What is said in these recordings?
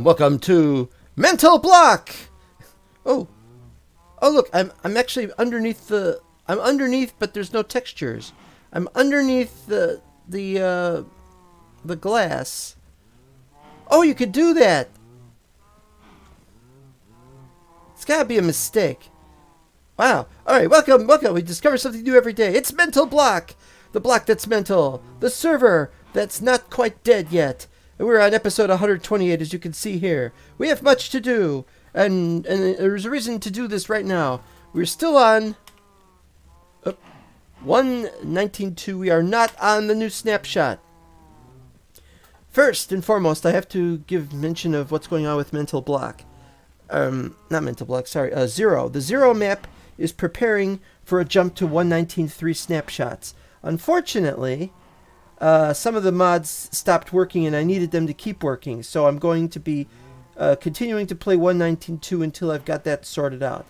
Welcome to Mental Block. Oh, look, I'm actually underneath I'm underneath, but there's no textures. I'm underneath the glass. Oh, you could do that. It's gotta be a mistake. Wow. All right, welcome. We discover something new every day. It's Mental Block, the block that's mental, the server that's not quite dead yet. And we're on episode 128, as you can see here. We have much to do, and there's a reason to do this right now. We're still on 119.2. We are not on the new snapshot. First and foremost, I have to give mention of what's going on with Mental Block. Not Mental Block, sorry. Zero. The Zero map is preparing for a jump to 119.3 snapshots. Unfortunately, some of the mods stopped working and I needed them to keep working. So I'm going to be continuing to play 119.2 until I've got that sorted out.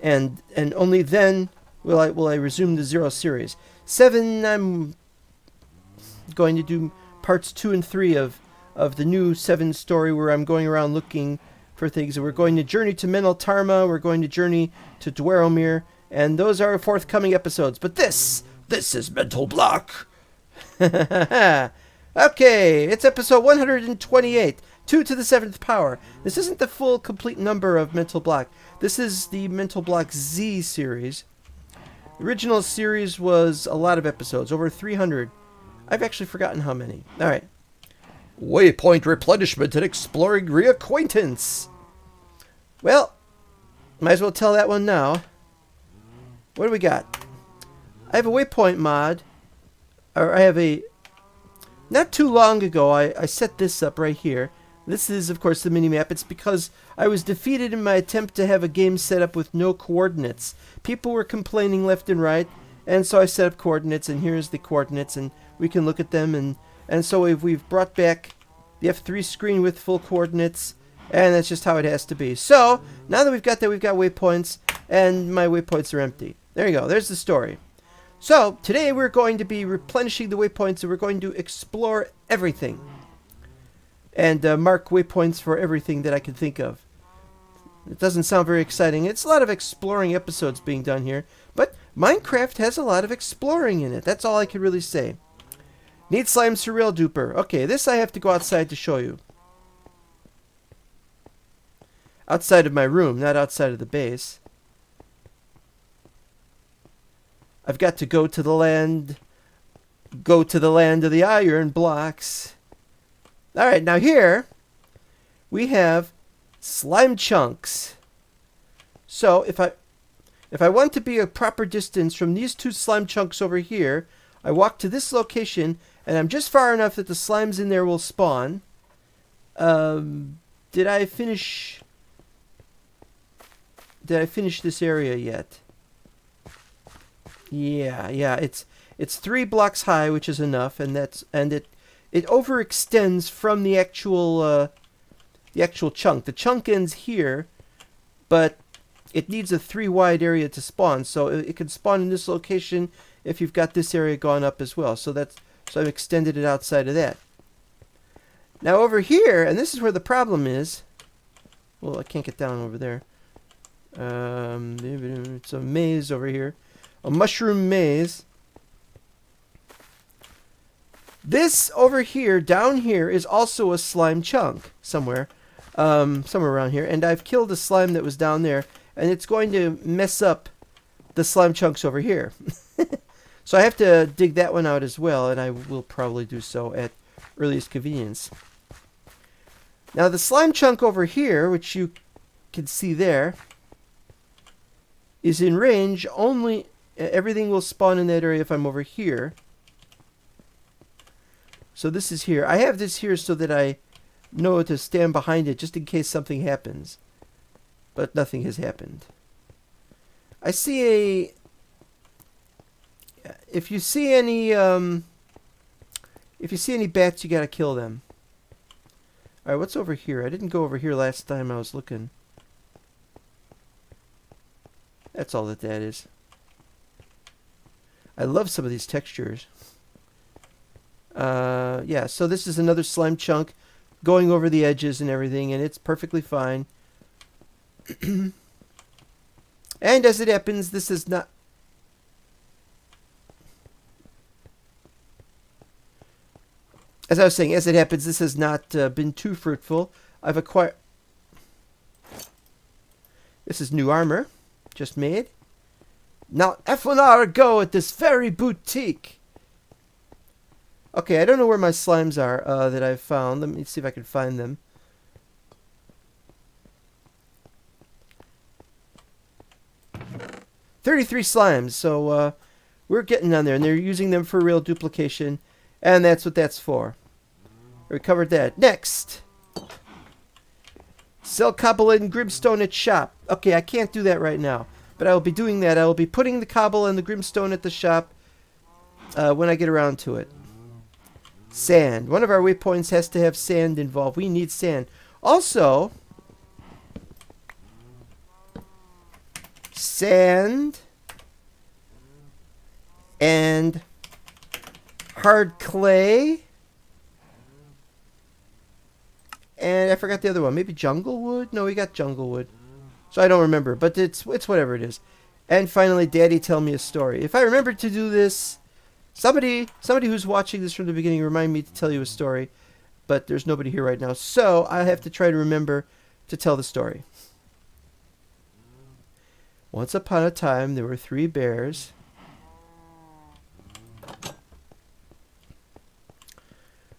And only then will I resume the Zero series. 7, I'm going to do parts 2 and 3 of the new 7 story, where I'm going around looking for things. And we're going to journey to Mental Tarma, we're going to journey to Dwaromir, and those are forthcoming episodes. But this is Mental Block. Okay, it's episode 128, 2 to the 7th power. This isn't the full complete number of Mental Block. This is the Mental Block Z series. The original series was a lot of episodes, over 300. I've actually forgotten how many. Alright. Waypoint replenishment and exploring reacquaintance. Well, might as well tell that one now. What do we got? I have a waypoint mod. Or I have a... Not too long ago, I set this up right here. This is, of course, the mini-map. It's because I was defeated in my attempt to have a game set up with no coordinates. People were complaining left and right, and so I set up coordinates, and here's the coordinates, and we can look at them, and so we've brought back the F3 screen with full coordinates, and that's just how it has to be. So, now that we've got that, we've got waypoints, and my waypoints are empty. There you go. There's the story. So, today we're going to be replenishing the waypoints, and we're going to explore everything. And mark waypoints for everything that I can think of. It doesn't sound very exciting. It's a lot of exploring episodes being done here. But Minecraft has a lot of exploring in it. That's all I can really say. Need slime surreal duper. Okay, this I have to go outside to show you. Outside of my room, not outside of the base. I've got to go to the land of the iron blocks. All right, now here we have slime chunks. So if I want to be a proper distance from these two slime chunks over here, I walk to this location, and I'm just far enough that the slimes in there will spawn. Did I finish this area yet? Yeah, it's 3 blocks high, which is enough, and it overextends from the actual chunk. The chunk ends here, but it needs a 3 wide area to spawn, so it can spawn in this location if you've got this area gone up as well. So I've extended it outside of that. Now over here, and this is where the problem is. Well, I can't get down over there. It's a maze over here. A mushroom maze. This over here, down here, is also a slime chunk somewhere. Somewhere around here. And I've killed the slime that was down there. And it's going to mess up the slime chunks over here. So I have to dig that one out as well. And I will probably do so at earliest convenience. Now the slime chunk over here, which you can see there, is in range only. Everything will spawn in that area if I'm over here. So this is here. I have this here so that I know to stand behind it just in case something happens. But nothing has happened. I see a... If you see any bats, you gotta kill them. Alright, what's over here? I didn't go over here last time I was looking. That's all that is. I love some of these textures. Yeah, so this is another slime chunk going over the edges and everything, and it's perfectly fine. And as it happens, this is not... As I was saying, as it happens, this has not been too fruitful. I've acquired... This is new armor, just made. Not half an hour ago at this very boutique. Okay, I don't know where my slimes are that I've found. Let me see if I can find them. $33 slimes, so we're getting on there, and they're using them for real duplication, and that's what that's for. We covered that. Next, sell cobble and grimstone at shop. Okay, I can't do that right now, but I will be doing that. I will be putting the cobble and the grimstone at the shop when I get around to it. Sand. One of our waypoints has to have sand involved. We need sand. Also, sand and hard clay. And I forgot the other one. Maybe jungle wood? No, we got jungle wood. So I don't remember, but it's whatever it is. And finally, Daddy, tell me a story. If I remember to do this, somebody who's watching this from the beginning, remind me to tell you a story. But there's nobody here right now, so I have to try to remember to tell the story. Once upon a time, there were 3 bears.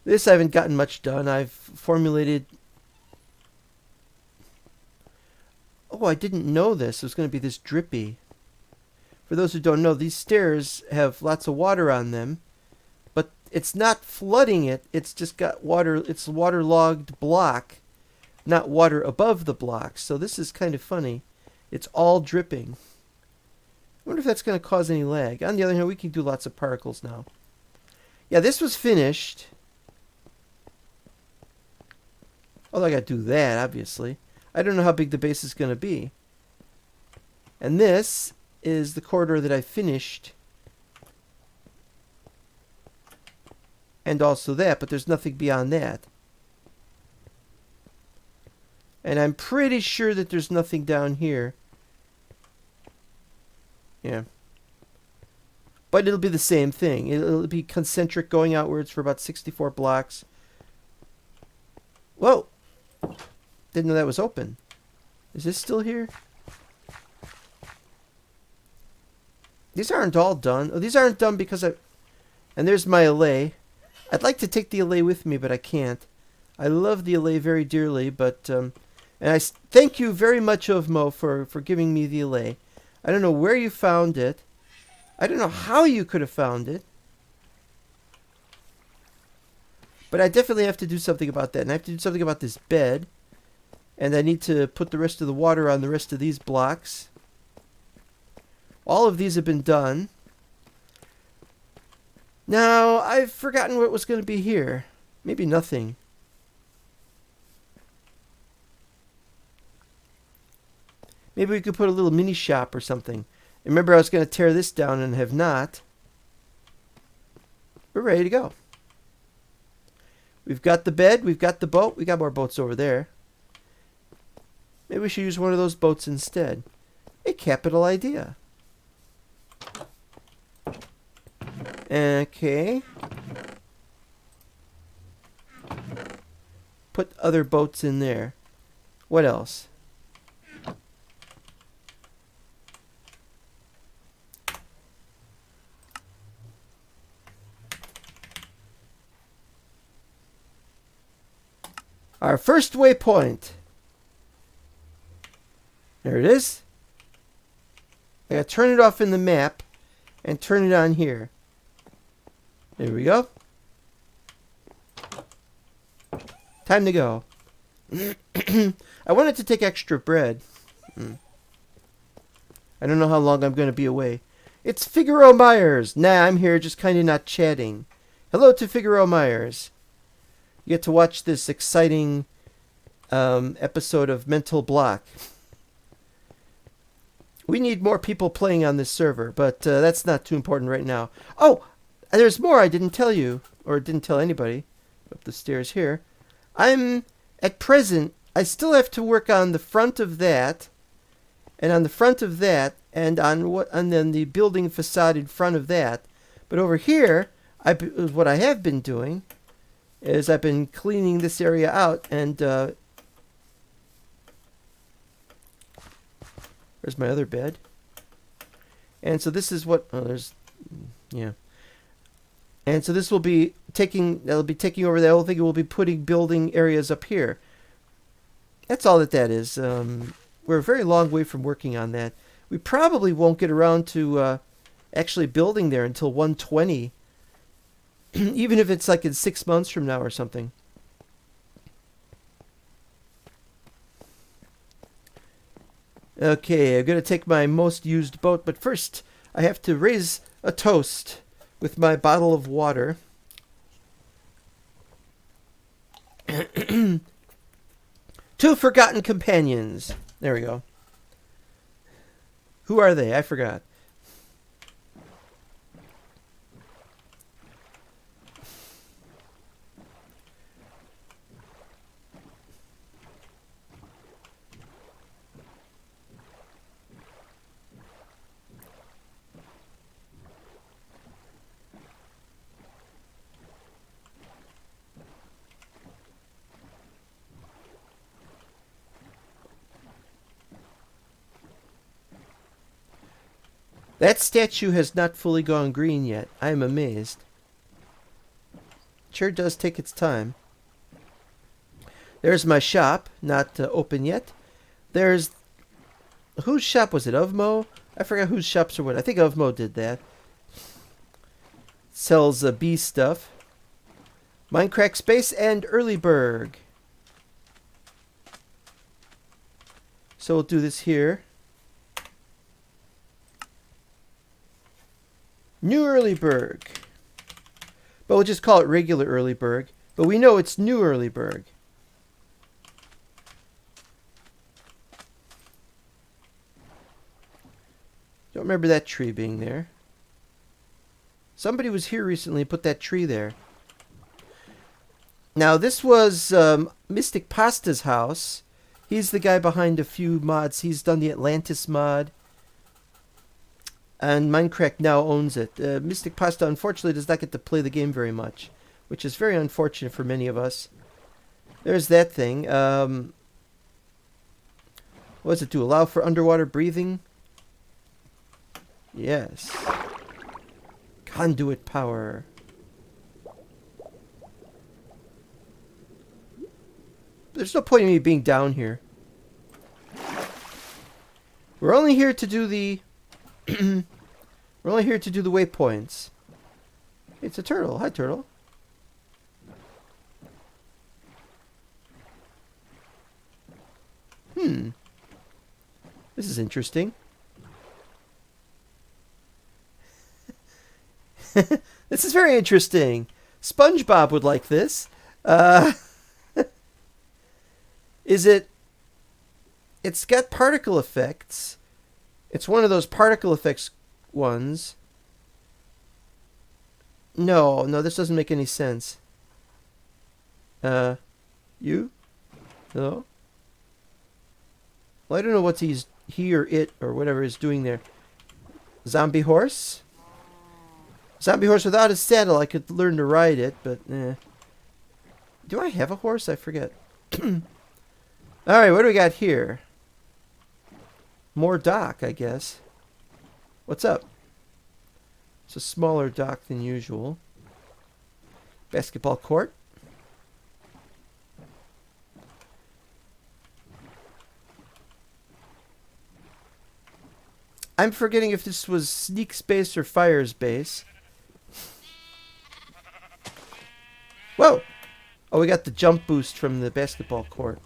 This I haven't gotten much done. I've formulated... Oh, I didn't know this. It was going to be this drippy. For those who don't know, these stairs have lots of water on them. But it's not flooding it. It's just got water. It's waterlogged block, not water above the block. So this is kind of funny. It's all dripping. I wonder if that's going to cause any lag. On the other hand, we can do lots of particles now. Yeah, this was finished. Although I got to do that, obviously. I don't know how big the base is going to be. And this is the corridor that I finished. And also that, but there's nothing beyond that. And I'm pretty sure that there's nothing down here. Yeah. But it'll be the same thing. It'll be concentric going outwards for about 64 blocks. Whoa! Didn't know that was open. Is this still here? These aren't all done. Oh, these aren't done because I... And there's my allay. I'd like to take the allay with me, but I can't. I love the allay very dearly, but and thank you very much, Ovmo, for giving me the allay. I don't know where you found it. I don't know how you could have found it. But I definitely have to do something about that. And I have to do something about this bed. And I need to put the rest of the water on the rest of these blocks. All of these have been done. Now, I've forgotten what was going to be here. Maybe nothing. Maybe we could put a little mini shop or something. Remember, I was going to tear this down and have not. We're ready to go. We've got the bed. We've got the boat. We got more boats over there. Maybe we should use one of those boats instead. A capital idea. Okay. Put other boats in there. What else? Our first waypoint. There it is. I gotta turn it off in the map and turn it on here. There we go. Time to go. I wanted to take extra bread. I don't know how long I'm going to be away. It's Figaro Myers. Nah, I'm here just kind of not chatting. Hello to Figaro Myers. You get to watch this exciting episode of Mental Block. We need more people playing on this server, but that's not too important right now. Oh, there's more I didn't tell you, or didn't tell anybody. Up the stairs here. At present, I still have to work on the front of that, and on the front of that, and then the building facade in front of that. But over here, what I have been doing is I've been cleaning this area out, and there's my other bed. And so this is what yeah. And so this will be taking over that whole thing. It will be putting building areas up here. That's all that is. We're a very long way from working on that. We probably won't get around to actually building there until 120. Even if it's like in 6 months from now or something. Okay, I'm going to take my most used boat, but first I have to raise a toast with my bottle of water. Two forgotten companions. There we go. Who are they? I forgot. That statue has not fully gone green yet. I am amazed. Sure does take its time. There's my shop, not open yet. There's... Whose shop was it? Ovmo? I forgot whose shops are what. I think Ovmo did that. Sells bee stuff. Minecraft Space and Earlyberg. So we'll do this here. New Earlyberg. But we'll just call it regular Earlyberg. But we know it's New Earlyberg. Don't remember that tree being there. Somebody was here recently and put that tree there. Now this was Mystic Pasta's house. He's the guy behind a few mods. He's done the Atlantis mod. And Minecraft now owns it. Mystic Pasta unfortunately does not get to play the game very much, which is very unfortunate for many of us. There's that thing. What does it do? Allow for underwater breathing? Yes. Conduit power. there's no point in me being down here. We're only here to do the we're only here to do the waypoints. It's a turtle. Hi, turtle. This is interesting. This is very interesting. SpongeBob would like this. Is it... It's got particle effects. It's one of those particle effects ones. No, this doesn't make any sense. You? Hello? Well, I don't know what he or it or whatever is doing there. Zombie horse? Zombie horse without a saddle. I could learn to ride it, but do I have a horse? I forget. Alright, what do we got here? More dock, I guess. What's up? It's a smaller dock than usual. Basketball court. I'm forgetting if this was Sneak's base or Fire's base. Whoa! Oh, we got the jump boost from the basketball court.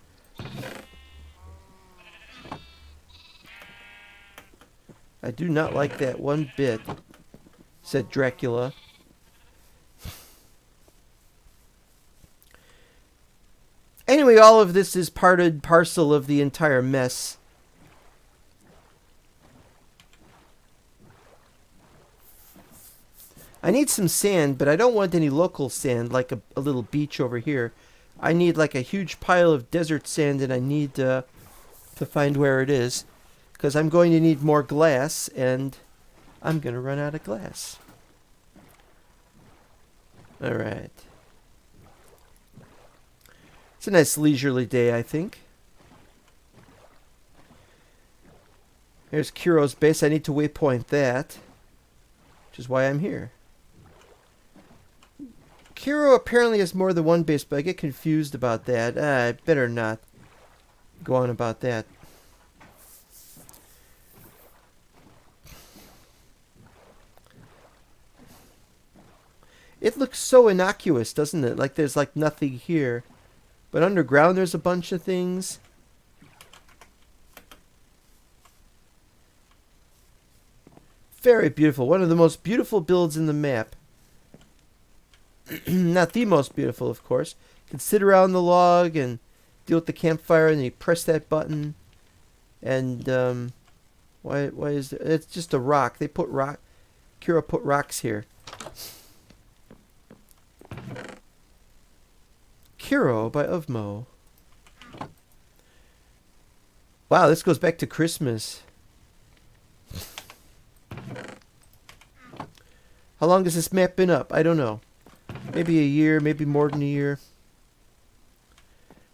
I do not like that one bit, said Dracula. Anyway, all of this is part and parcel of the entire mess. I need some sand, but I don't want any local sand like a little beach over here. I need like a huge pile of desert sand, and I need to find where it is. Because I'm going to need more glass, and I'm going to run out of glass. Alright. It's a nice leisurely day, I think. Here's Kuro's base. I need to waypoint that, which is why I'm here. Kuro apparently has more than one base, but I get confused about that. I better not go on about that. It looks so innocuous, doesn't it? Like there's like nothing here. But underground there's a bunch of things. Very beautiful. One of the most beautiful builds in the map. Not the most beautiful, of course. You can sit around the log and deal with the campfire, and you press that button. And why is there? It's just a rock. They put rock. Kuro put rocks here. Kuro by Uvmo. Wow, this goes back to Christmas. How long has this map been up? I don't know. Maybe a year, maybe more than a year.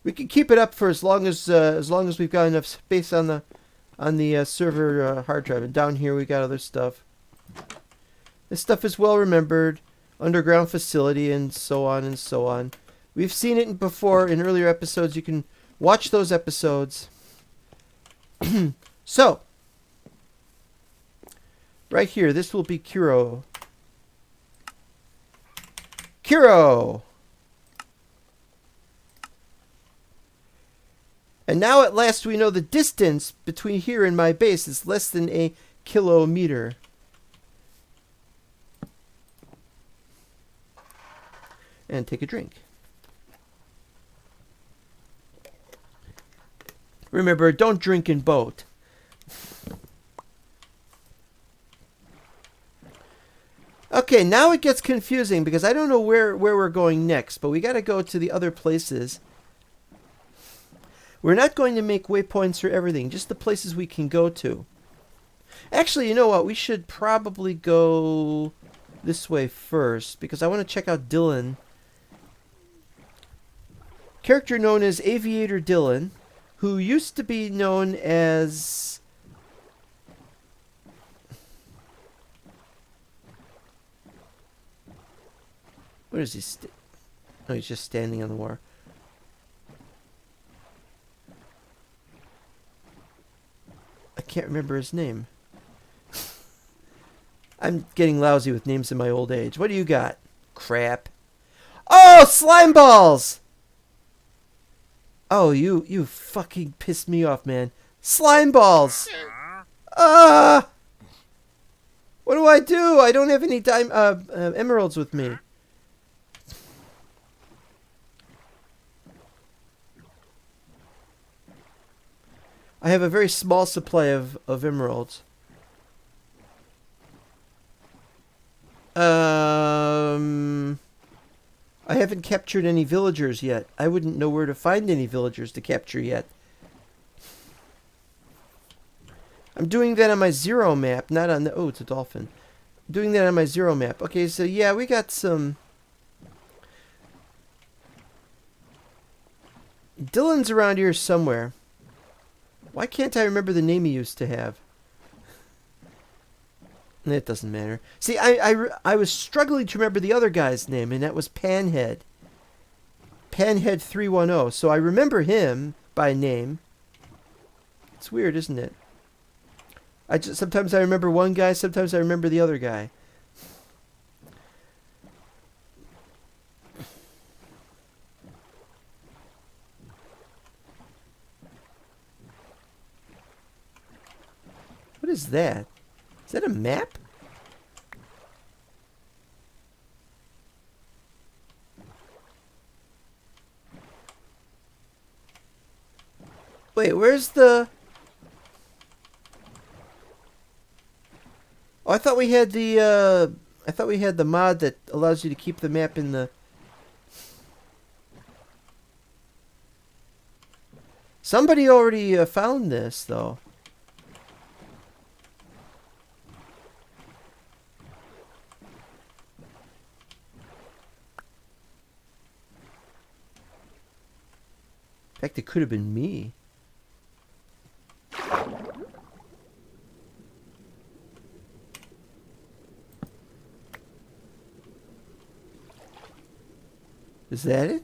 We can keep it up for as long as we've got enough space on the server hard drive. And down here we got other stuff. This stuff is well remembered. Underground facility and so on and so on. We've seen it before in earlier episodes. You can watch those episodes. So, right here, this will be Kuro. Kuro! And now at last we know the distance between here and my base is less than a kilometer. And take a drink. Remember, don't drink in boat. Okay, now it gets confusing because I don't know where we're going next, but we got to go to the other places. We're not going to make waypoints for everything, just the places we can go to. Actually, you know what? We should probably go this way first because I want to check out Dylan. Character known as Aviator Dylan, who used to be known as... What is he? Oh, he's just standing on the water. can't remember his name. I'm getting lousy with names in my old age. What do you got? Crap. Oh, slime balls! Oh, you fucking pissed me off, man. Slime balls! Ah! What do I do? I don't have any emeralds with me. I have a very small supply of emeralds. I haven't captured any villagers yet. I wouldn't know where to find any villagers to capture yet. I'm doing that on my zero map, not on the... Oh, it's a dolphin. I'm doing that on my zero map. Okay, so yeah, we got some... Dylan's around here somewhere. Why can't I remember the name he used to have? It doesn't matter. See, I was struggling to remember the other guy's name, and that was Panhead. Panhead 310. So I remember him by name. It's weird, isn't it? Sometimes I remember one guy, sometimes I remember the other guy. What is that? Is that a map? Wait, where's the... Oh, I thought we had the mod that allows you to keep the map in the... Somebody already found this, though. In fact, it could have been me. Is that it?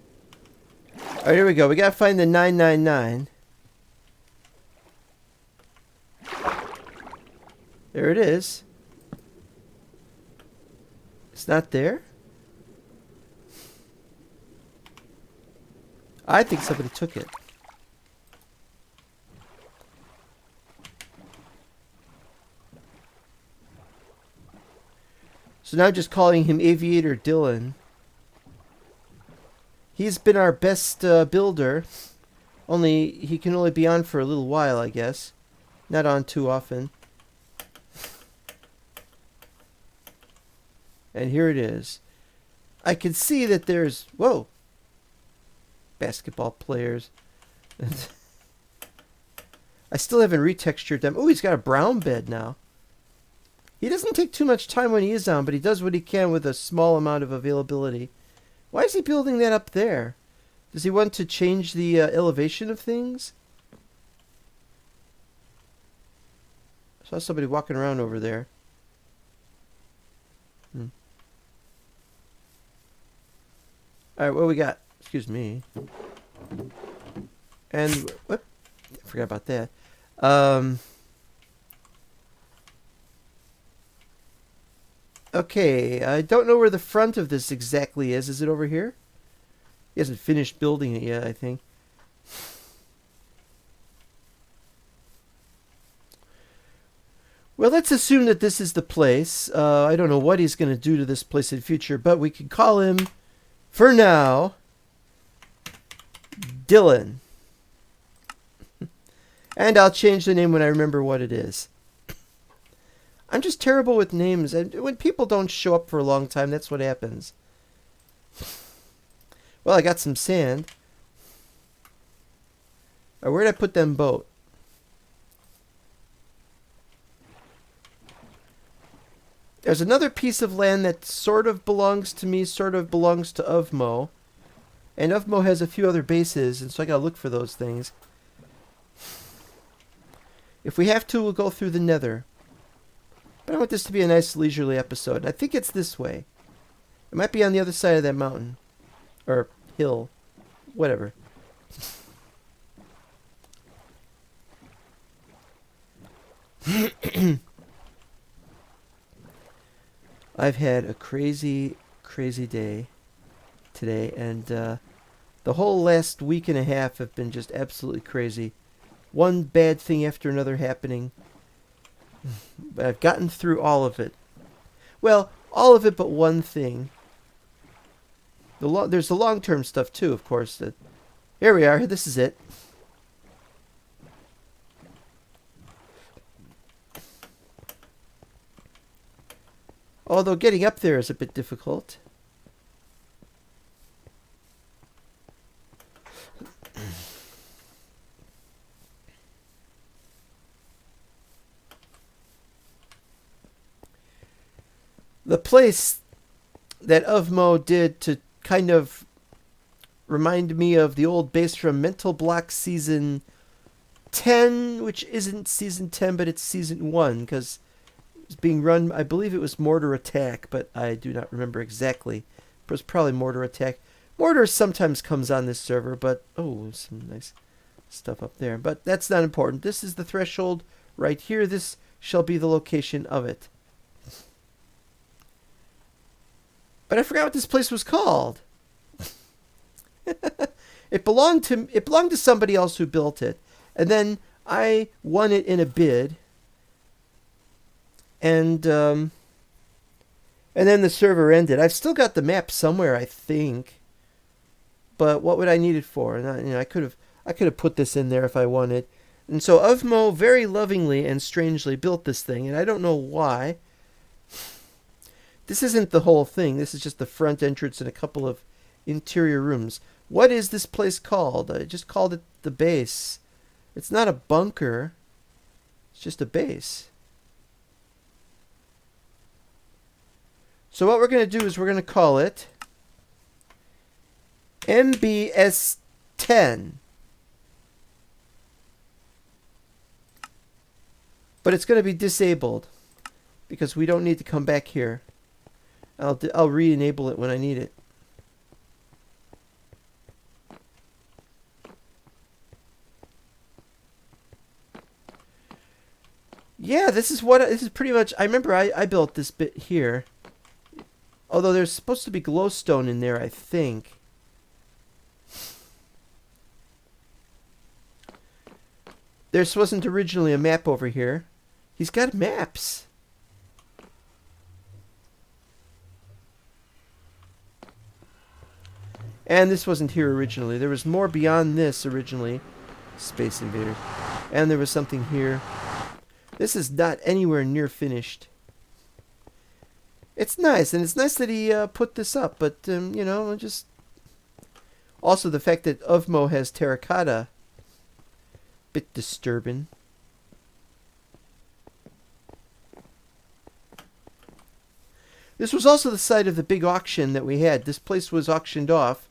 Alright, here we go. We gotta find the 999. There it is. It's not there? I think somebody took it. So now I'm just calling him Aviator Dylan. He's been our best builder. He can only be on for a little while, I guess. Not on too often. And here it is. I can see that there's... Whoa! Basketball players. I still haven't retextured them. Oh, he's got a brown bed now. He doesn't take too much time when he is on, but he does what he can with a small amount of availability. Why is he building that up there? Does he want to change the elevation of things? I saw somebody walking around over there. Alright, what we got? Excuse me. And, what? I forgot about that. Okay, I don't know where the front of this exactly is. Is it over here? He hasn't finished building it yet, I think. Well, let's assume that this is the place. I don't know what he's going to do to this place in the future, but we can call him, for now, Dylan. And I'll change the name when I remember what it is. I'm just terrible with names, and when people don't show up for a long time, that's what happens. Well, I got some sand. Where'd I put them boat? There's another piece of land that sort of belongs to me, sort of belongs to Uvmo. And Uvmo has a few other bases, and so I gotta look for those things. If we have to, we'll go through the nether. But I want this to be a nice leisurely episode. I think it's this way. It might be on the other side of that mountain. Or hill. Whatever. I've had a crazy, crazy day today, and the whole last week and a half have been just absolutely crazy. One bad thing after another happening. But I've gotten through all of it. Well, all of it but one thing. There's the long-term stuff too, of course. Here we are. This is it. Although getting up there is a bit difficult. The place that Uvmo did to kind of remind me of the old base from Mental Block Season 10, which isn't Season 10, but it's Season 1, because it's being run, I believe it was Mortar Attack, but I do not remember exactly. It was probably Mortar Attack. Mortar sometimes comes on this server, but, oh, some nice stuff up there. But that's not important. This is the threshold right here. This shall be the location of it. But I forgot what this place was called. It belonged to somebody else who built it, and then I won it in a bid. And then the server ended. I've still got the map somewhere, I think. But what would I need it for? And I could have put this in there if I wanted. And so Uvmo very lovingly and strangely built this thing, and I don't know why. This isn't the whole thing. This is just the front entrance and a couple of interior rooms. What is this place called? I just called it the base. It's not a bunker. It's just a base. So what we're going to do is we're going to call it MBS 10. But it's going to be disabled because we don't need to come back here. I'll re-enable it when I need it. Yeah, this is pretty much. I remember I built this bit here. Although there's supposed to be glowstone in there, I think. There wasn't originally a map over here. He's got maps. And this wasn't here originally. There was more beyond this originally. Space Invaders. And there was something here. This is not anywhere near finished. It's nice, and it's nice that he put this up, but, just... Also, the fact that Uvmo has terracotta, bit disturbing. This was also the site of the big auction that we had. This place was auctioned off,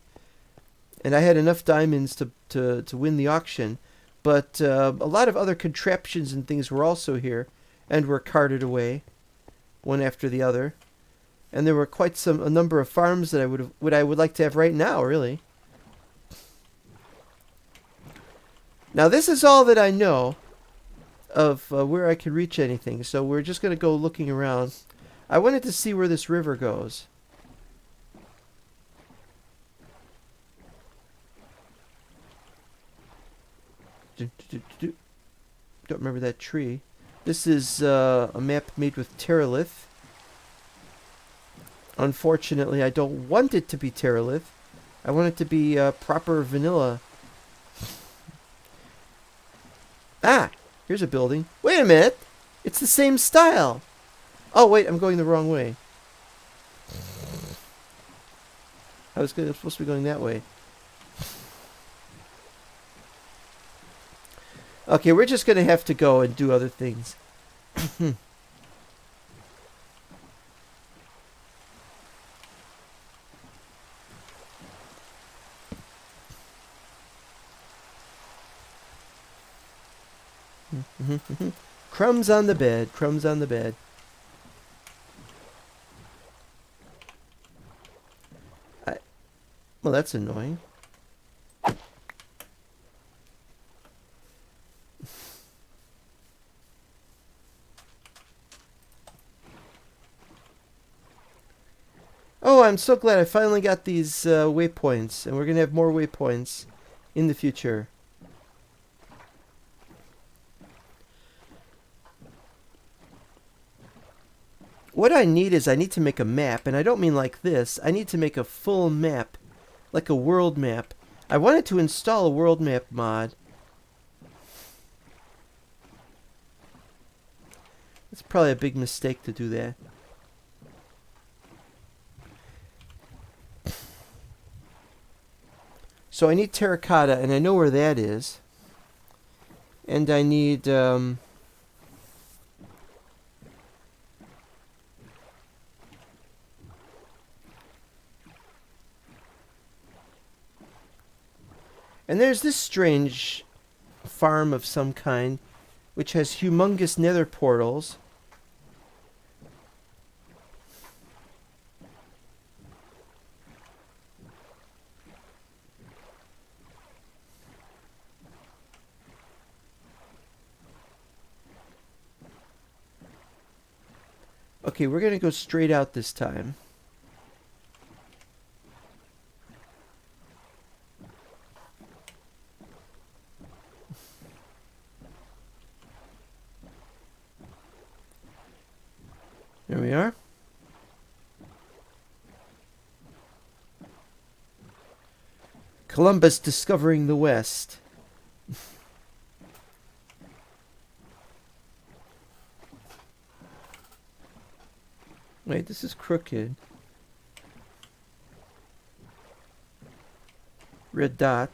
and I had enough diamonds to win the auction, but a lot of other contraptions and things were also here, and were carted away, one after the other. And there were quite a number of farms that I would like to have right now, really. Now this is all that I know of where I could reach anything, so we're just going to go looking around. I wanted to see where this river goes. Don't remember that tree. This is a map made with Terralith. Unfortunately, I don't want it to be Terralith. I want it to be proper vanilla. Ah, here's a building. Wait a minute. It's the same style. Oh, wait, I'm going the wrong way. I was supposed to be going that way. Okay, we're just going to have to go and do other things. Crumbs on the bed, crumbs on the bed. Well, that's annoying. Oh, I'm so glad I finally got these waypoints, and we're gonna have more waypoints in the future. What I need is I need to make a map, and I don't mean like this. I need to make a full map, like a world map. I wanted to install a world map mod. It's probably a big mistake to do that. So I need terracotta, and I know where that is. And I need... And there's this strange farm of some kind, which has humongous nether portals. Okay, we're gonna go straight out this time. There we are. Columbus discovering the West. Wait, this is crooked. Red dot.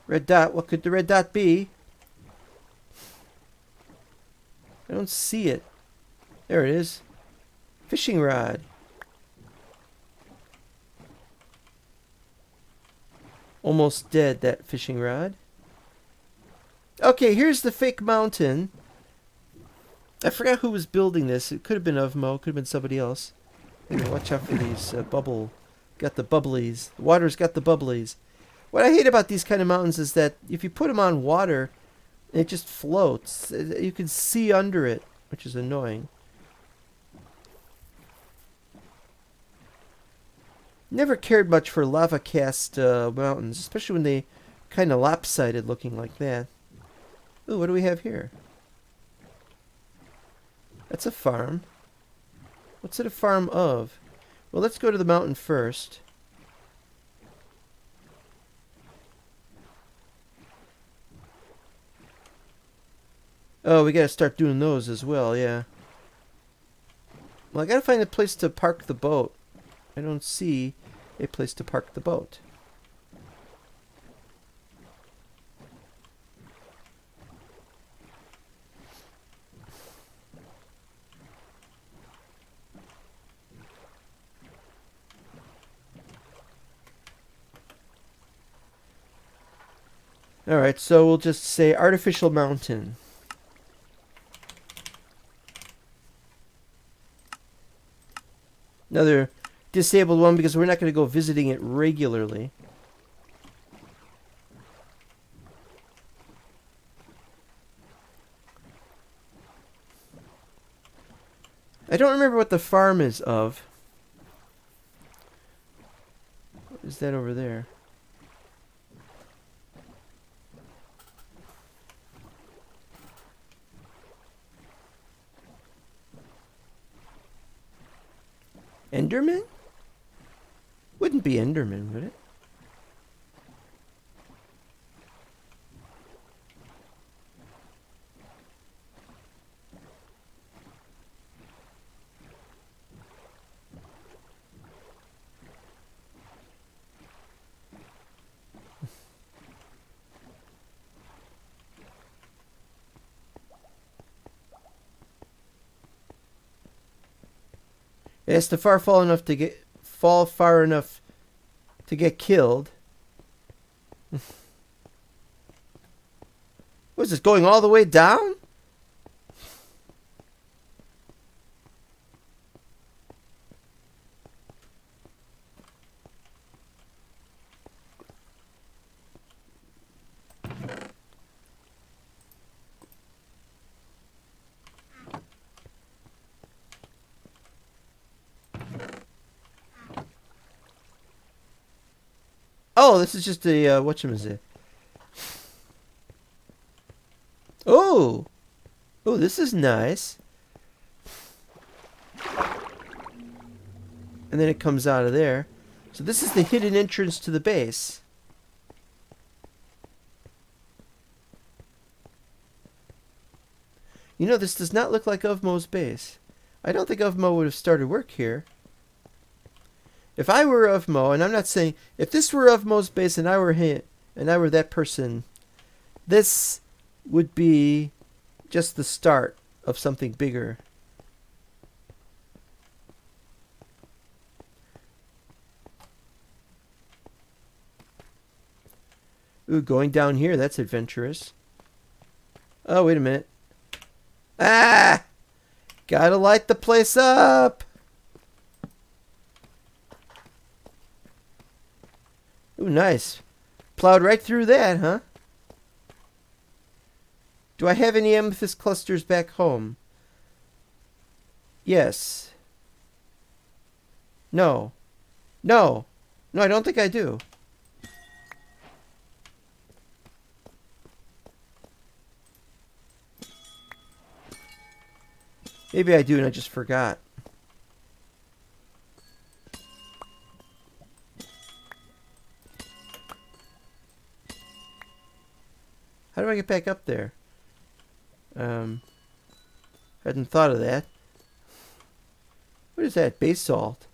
Red dot, what could the red dot be? I don't see it. There it is. Fishing rod. Almost dead, that fishing rod. Okay, here's the fake mountain. I forgot who was building this. It could have been Ovmo, could have been somebody else. Anyway, watch out for these bubble. Got the bubblies. The water's got the bubblies. What I hate about these kind of mountains is that if you put them on water, it just floats. You can see under it, which is annoying. Never cared much for lava cast mountains, especially when they kind of lopsided looking like that. Ooh, what do we have here? That's a farm. What's it a farm of? Well, let's go to the mountain first. Oh, we gotta start doing those as well, yeah. Well, I gotta find a place to park the boat. I don't see a place to park the boat. Alright, so we'll just say artificial mountain. Another disabled one because we're not going to go visiting it regularly. I don't remember what the farm is of. What is that over there? Enderman? Wouldn't be Enderman, would it? It has to fall far enough to get killed. Was this going all the way down? Oh, this is just a whatchamazit. Oh, oh, this is nice. And then it comes out of there. So this is the hidden entrance to the base. You know, this does not look like Uvmo's base. I don't think Uvmo would have started work here. If I were Uvmo, and I'm not saying, if this were Uvmo's base and I were him, and I were that person, this would be just the start of something bigger. Ooh, going down here, that's adventurous. Oh, wait a minute. Ah! Gotta light the place up! Ooh, nice. Plowed right through that, huh? Do I have any amethyst clusters back home? Yes. No. No. No, I don't think I do. Maybe I do and I just forgot. How do I get back up there? Hadn't thought of that. What is that? Basalt.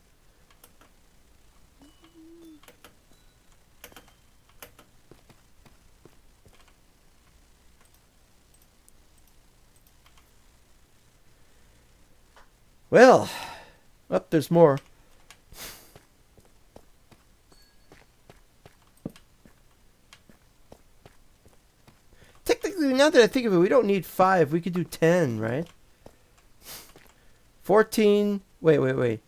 Well, up there's more. Technically, now that I think of it, we don't need 5. We could do 10, right? 14. Wait.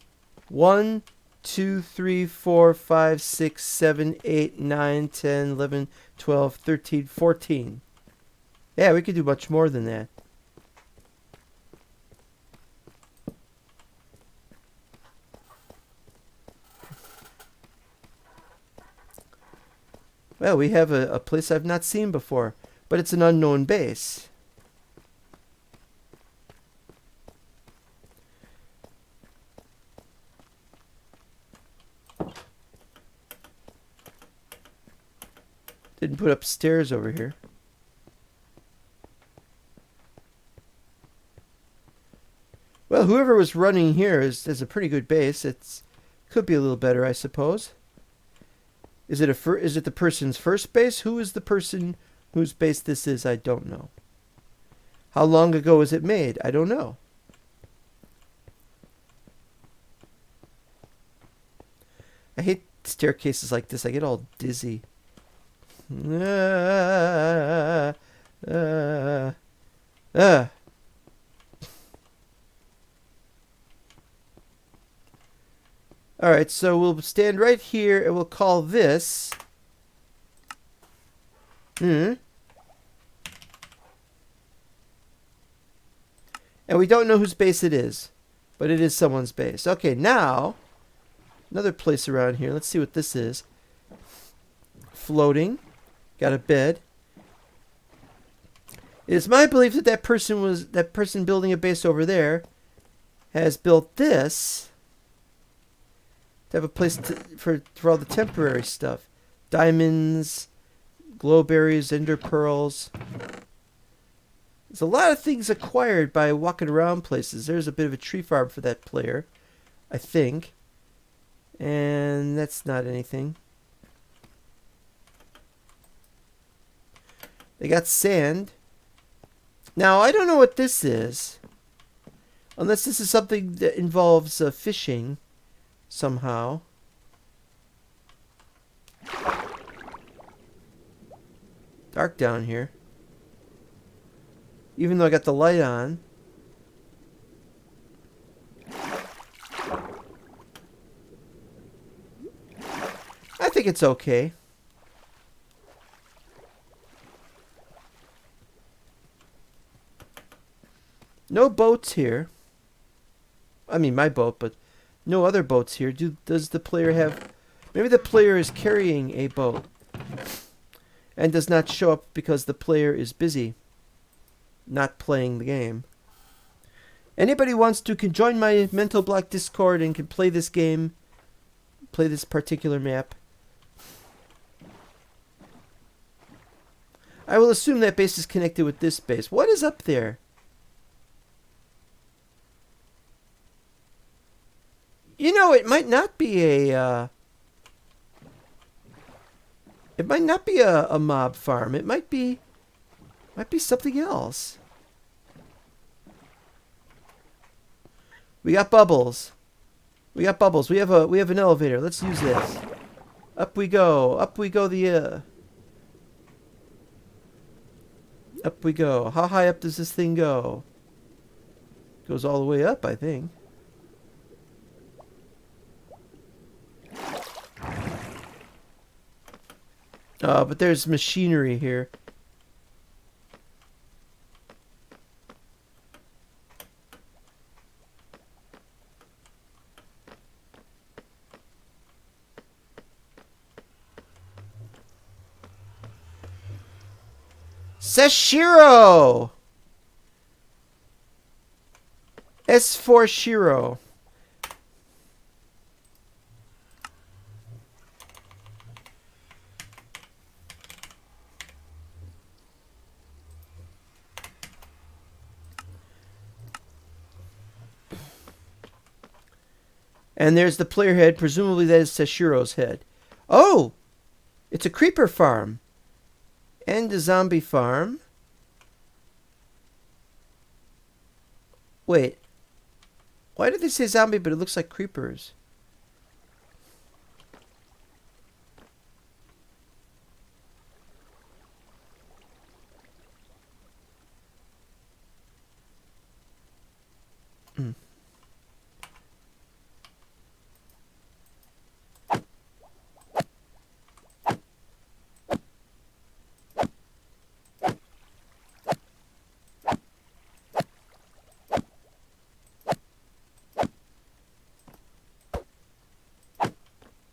1, 2, 3, 4, 5, 6, 7, 8, 9, 10, 11, 12, 13, 14. Yeah, we could do much more than that. Well, we have a place I've not seen before, but it's an unknown base. Didn't put up stairs over here. Well, whoever was running here is a pretty good base. It's could be a little better, I suppose. Is it the person's first base? Who is the person whose base this is? I don't know. How long ago was it made? I don't know. I hate staircases like this. I get all dizzy. Alright, so we'll stand right here and we'll call this... And we don't know whose base it is, but it is someone's base. Okay, now, another place around here. Let's see what this is. Floating. Got a bed. It is my belief that that person building a base over there has built this to have a place for all the temporary stuff. Diamonds, glowberries, ender pearls. There's a lot of things acquired by walking around places. There's a bit of a tree farm for that player, I think. And that's not anything. They got sand. Now, I don't know what this is. Unless this is something that involves fishing somehow. Dark down here. Even though I got the light on. I think it's okay. No boats here. I mean, my boat, but no other boats here. Does the player have... Maybe the player is carrying a boat and does not show up because the player is busy not playing the game. Anybody wants to can join my Mental Block Discord and can play this game, play this particular map. I will assume that base is connected with this base. What is up there? You know, it might not be a mob farm. It might be something else. We got bubbles. We got bubbles. We have an elevator. Let's use this. Up we go. Up we go. Up we go. How high up does this thing go? Goes all the way up, I think. But there's machinery here. Seshiro! S4 Shiro. And there's the player head. Presumably that is Seshiro's head. Oh! It's a creeper farm. And a zombie farm. Wait. Why did they say zombie but it looks like creepers?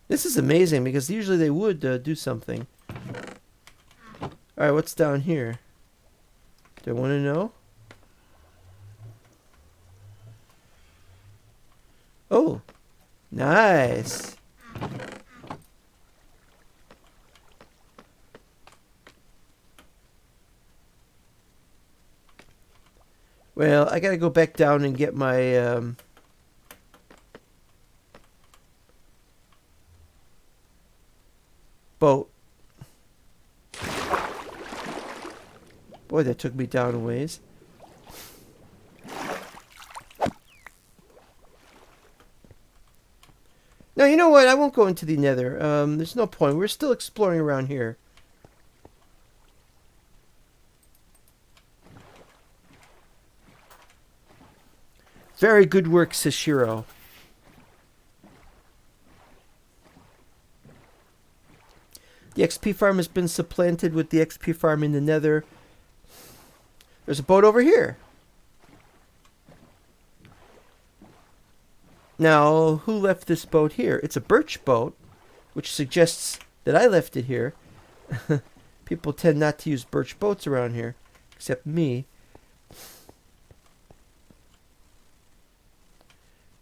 This is amazing because usually they would do something. Alright, what's down here? Do I want to know? Oh, nice. Well, I gotta go back down and get my boat. Boy, that took me down a ways. Now, you know what? I won't go into the nether. There's no point. We're still exploring around here. Very good work, Seshiro. The XP farm has been supplanted with the XP farm in the nether. There's a boat over here. Now, who left this boat here? It's a birch boat, which suggests that I left it here. People tend not to use birch boats around here, except me.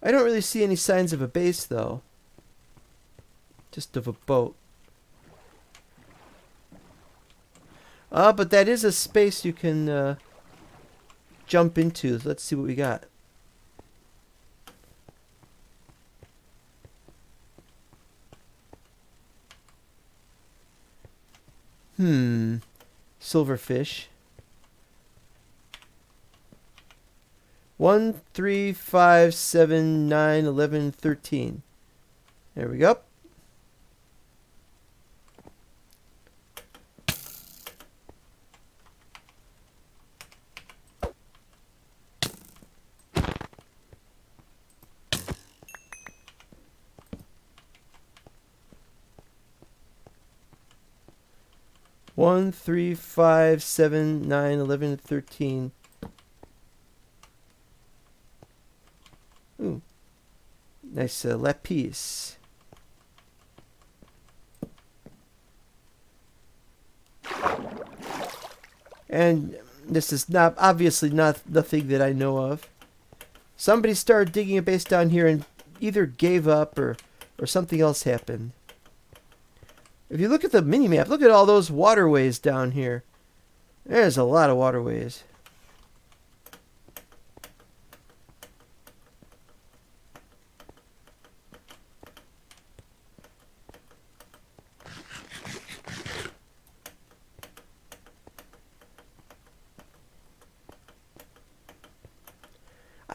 I don't really see any signs of a base, though. Just of a boat. But that is a space you can jump into. Let's see what we got. Silverfish. 1, 3, 5, 7, 9, 11, 13. There we go. One, 3, 5, 7, 9, 11, 13. Ooh. Nice lapis. And this is not obviously not nothing that I know of. Somebody started digging a base down here and either gave up or something else happened. If you look at the mini-map, look at all those waterways down here. There's a lot of waterways.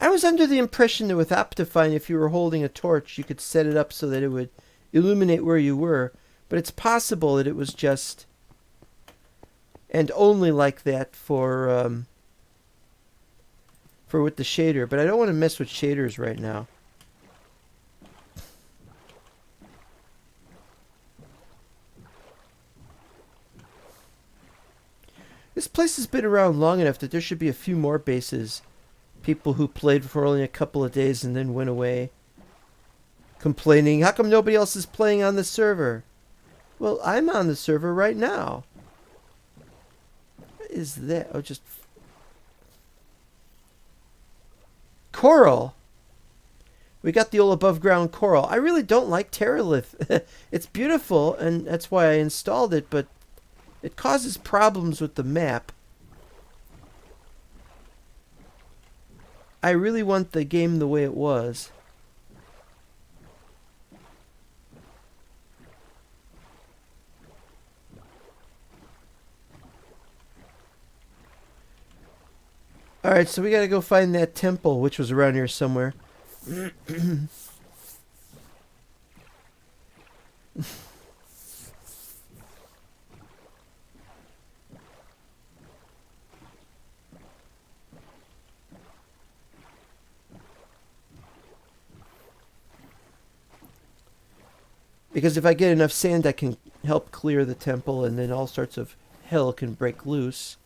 I was under the impression that with Optifine, if you were holding a torch, you could set it up so that it would illuminate where you were. But it's possible that it was just and only like that for with the shader. But I don't want to mess with shaders right now. This place has been around long enough that there should be a few more bases. People who played for only a couple of days and then went away, complaining, how come nobody else is playing on the server? Well, I'm on the server right now. What is that? Oh, just... coral! We got the old above ground coral. I really don't like Terralith. It's beautiful, and that's why I installed it, but it causes problems with the map. I really want the game the way it was. Alright, so we gotta go find that temple, which was around here somewhere. Because if I get enough sand, I can help clear the temple, and then all sorts of hell can break loose.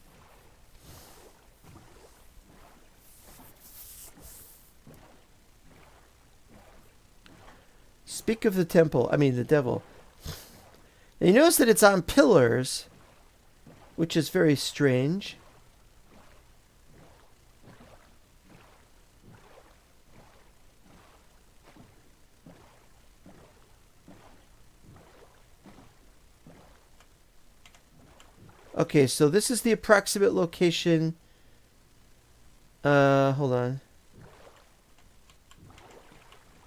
Speak of the temple, I mean the devil. And you notice that it's on pillars, which is very strange. Okay, so this is the approximate location. Hold on.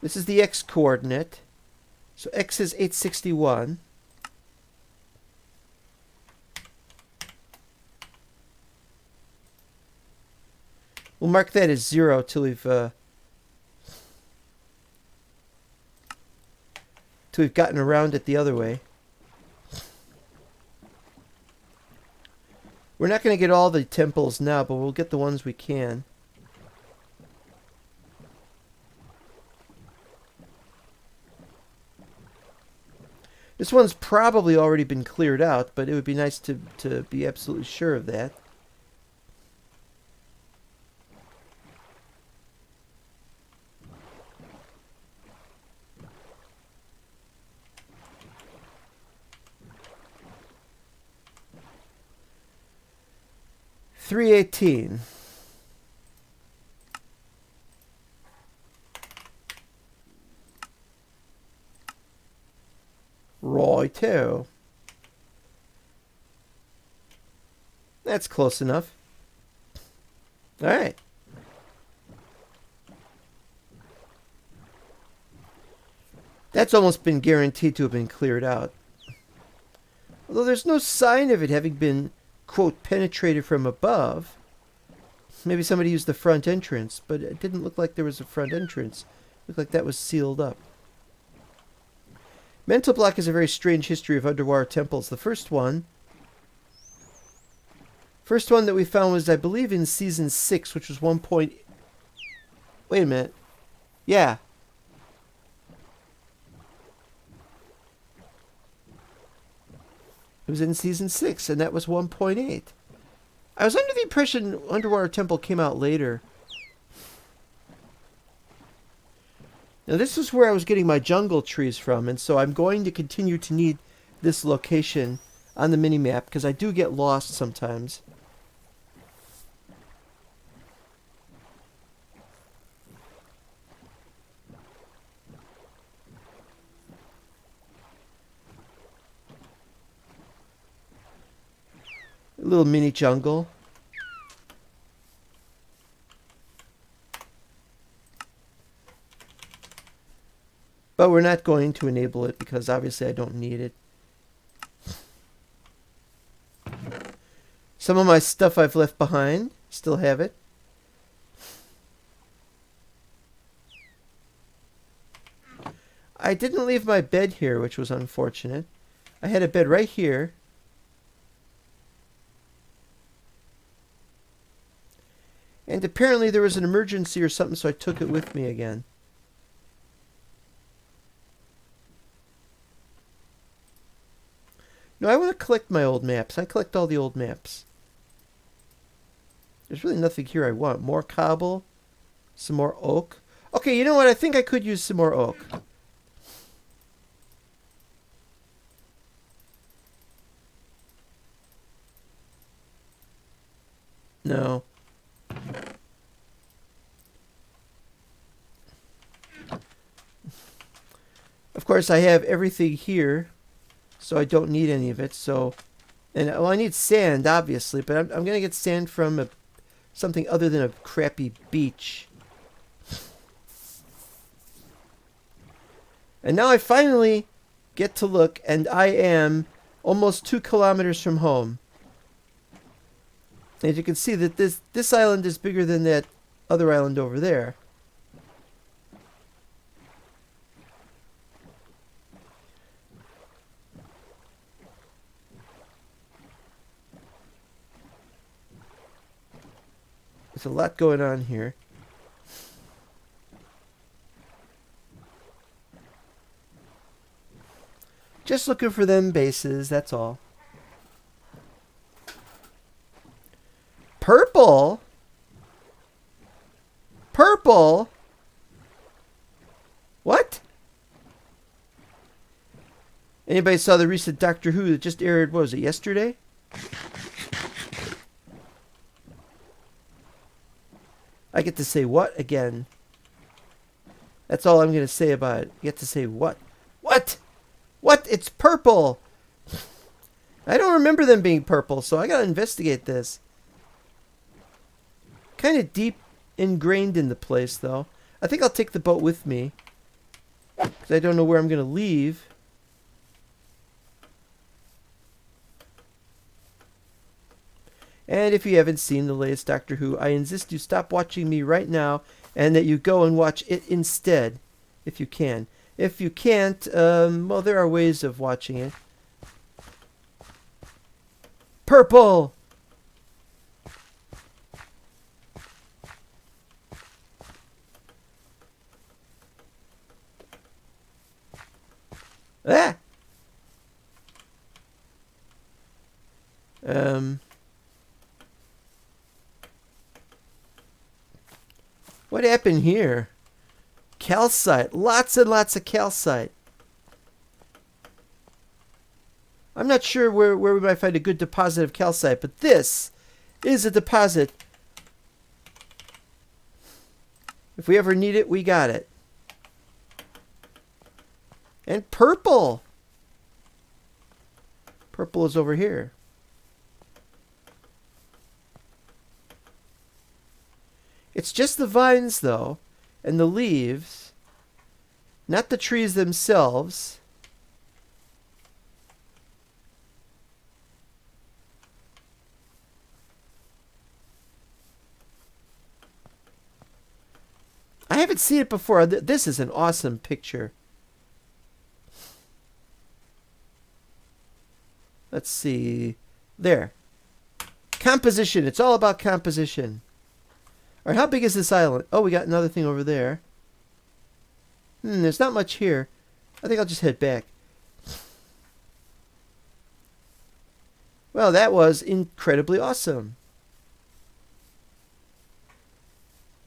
This is the x coordinate. So x is 861. We'll mark that as 0 till we've gotten around it the other way. We're not going to get all the temples now, but we'll get the ones we can. This one's probably already been cleared out, but it would be nice to be absolutely sure of that. $3.18. Righto. That's close enough. All right. That's almost been guaranteed to have been cleared out. Although there's no sign of it having been, quote, penetrated from above. Maybe somebody used the front entrance, but it didn't look like there was a front entrance. It looked like that was sealed up. Mental Block has a very strange history of underwater temples. The first one that we found was, I believe, in Season 6, which was 1 point... Wait a minute. Yeah. It was in Season 6, and that was 1.8. I was under the impression Underwater Temple came out later. Now, this is where I was getting my jungle trees from, and so I'm going to continue to need this location on the mini map because I do get lost sometimes. A little mini jungle. But we're not going to enable it because obviously I don't need it. Some of my stuff I've left behind. Still have it. I didn't leave my bed here, which was unfortunate. I had a bed right here. And apparently there was an emergency or something, so I took it with me again. No, I want to collect my old maps. I collect all the old maps. There's really nothing here I want. More cobble. Some more oak. Okay, you know what? I think I could use some more oak. No. Of course, I have everything here, so I don't need any of it. So, and well, I need sand, obviously, but I'm going to get sand from something other than a crappy beach. And now I finally get to look, and I am almost 2 kilometers from home. As you can see, that this island is bigger than that other island over there. There's a lot going on here. Just looking for them bases, that's all. Purple? Purple? What? Anybody saw the recent Doctor Who that just aired, what was it, yesterday? I get to say what again? That's all I'm going to say about it. You get to say what? What? What? It's purple! I don't remember them being purple, so I got to investigate this. Kind of deep ingrained in the place, though. I think I'll take the boat with me. Because I don't know where I'm going to leave. And if you haven't seen the latest Doctor Who, I insist you stop watching me right now and that you go and watch it instead, if you can. If you can't, well, there are ways of watching it. Purple! Ah! What happened here? Calcite. Lots and lots of calcite. I'm not sure where we might find a good deposit of calcite, but this is a deposit. If we ever need it, we got it. And purple. Purple is over here. It's just the vines, though, and the leaves, not the trees themselves. I haven't seen it before. This is an awesome picture. Let's see. There. Composition. It's all about composition. All right, how big is this island? Oh, we got another thing over there. There's not much here. I think I'll just head back. Well, that was incredibly awesome.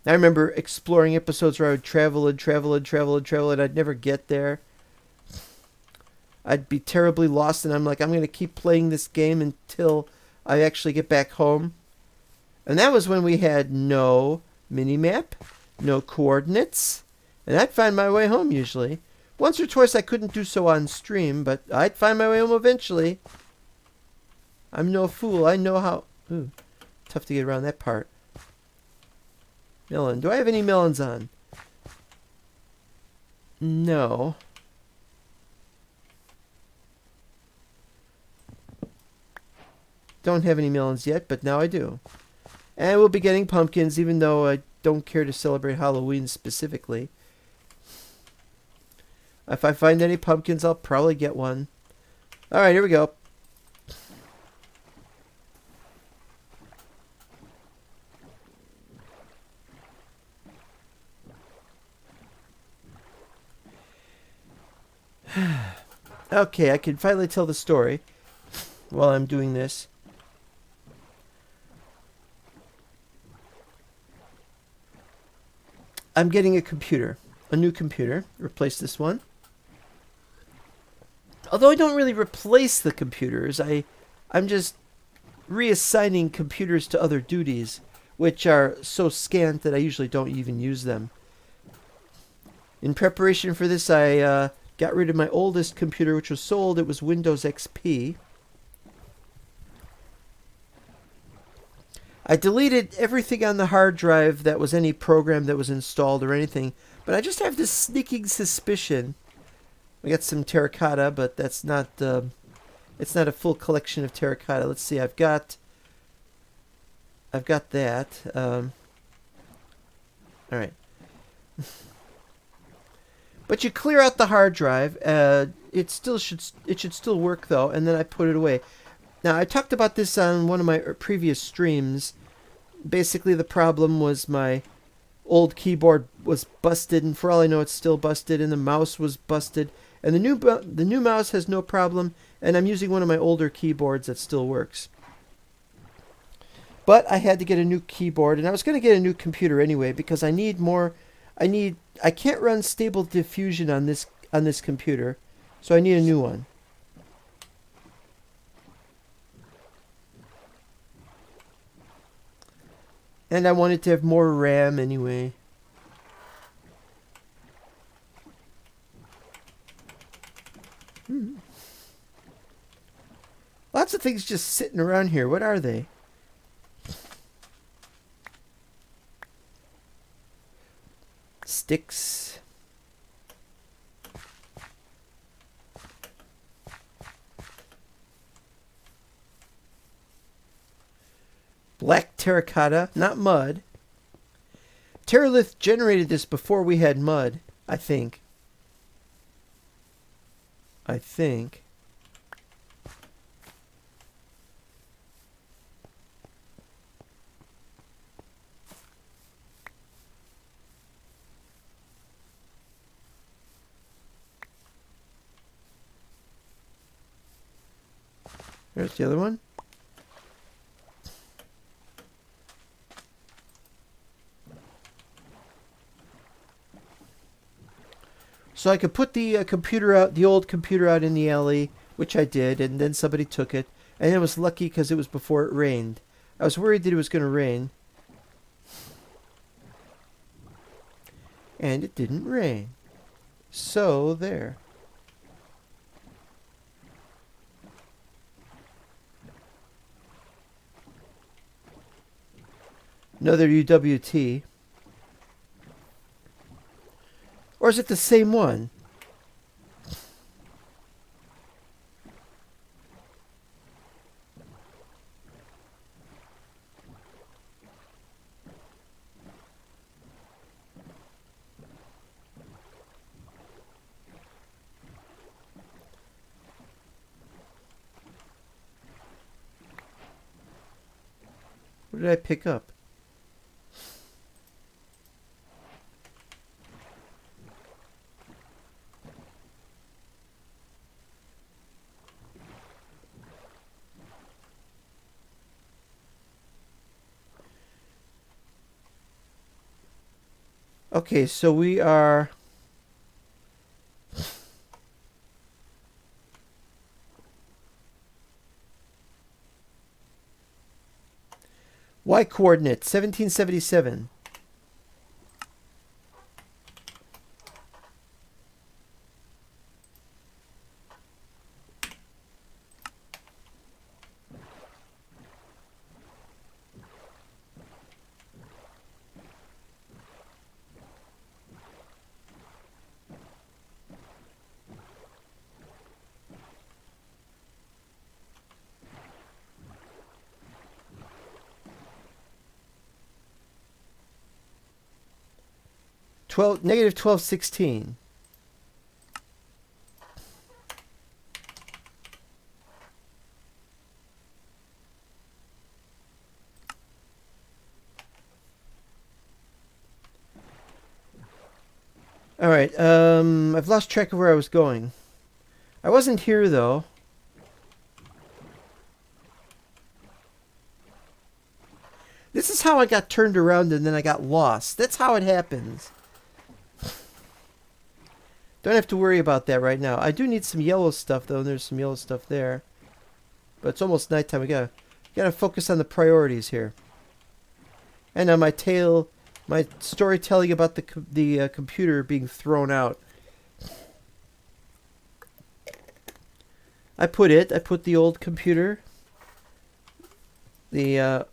I remember exploring episodes where I would travel and travel and travel and travel and I'd never get there. I'd be terribly lost, and I'm like, I'm going to keep playing this game until I actually get back home. And that was when we had no mini-map, no coordinates, and I'd find my way home usually. Once or twice I couldn't do so on stream, but I'd find my way home eventually. I'm no fool. I know how... Ooh, tough to get around that part. Melon. Do I have any melons on? No. Don't have any melons yet, but now I do. And we'll be getting pumpkins, even though I don't care to celebrate Halloween specifically. If I find any pumpkins, I'll probably get one. Alright, here we go. Okay, I can finally tell the story while I'm doing this. I'm getting a computer. A new computer. Replace this one. Although I don't really replace the computers, I'm just reassigning computers to other duties, which are so scant that I usually don't even use them. In preparation for this, I got rid of my oldest computer, which was sold. It was Windows XP. I deleted everything on the hard drive that was any program that was installed or anything, but I just have this sneaking suspicion. I got some terracotta, but that's not it's not a full collection of terracotta. Let's see. I've got that. All right. But you clear out the hard drive. It should still work though, and then I put it away. Now I talked about this on one of my previous streams. Basically, the problem was my old keyboard was busted, and for all I know, it's still busted. And the mouse was busted, and the new mouse has no problem. And I'm using one of my older keyboards that still works. But I had to get a new keyboard, and I was going to get a new computer anyway because I need more. I can't run Stable Diffusion on this computer, so I need a new one. And I wanted to have more RAM anyway. Lots of things just sitting around here. What are they? Sticks. Black terracotta, not mud. Terralith generated this before we had mud, I think. There's the other one. So I could put the computer out, the old computer out in the alley, which I did, and then somebody took it. And I was lucky because it was before it rained. I was worried that it was going to rain. And it didn't rain. So, there. Another UWT. Or is it the same one? What did I pick up? Okay, so we are... Y coordinate 1777. Negative 1216. All right. I've lost track of where I was going. I wasn't here though. This is how I got turned around and then I got lost. That's how it happens. Don't have to worry about that right now. I do need some yellow stuff though, and there's some yellow stuff there. But it's almost nighttime. We gotta focus on the priorities here. And on my storytelling about the computer being thrown out. I put the old computer. Oh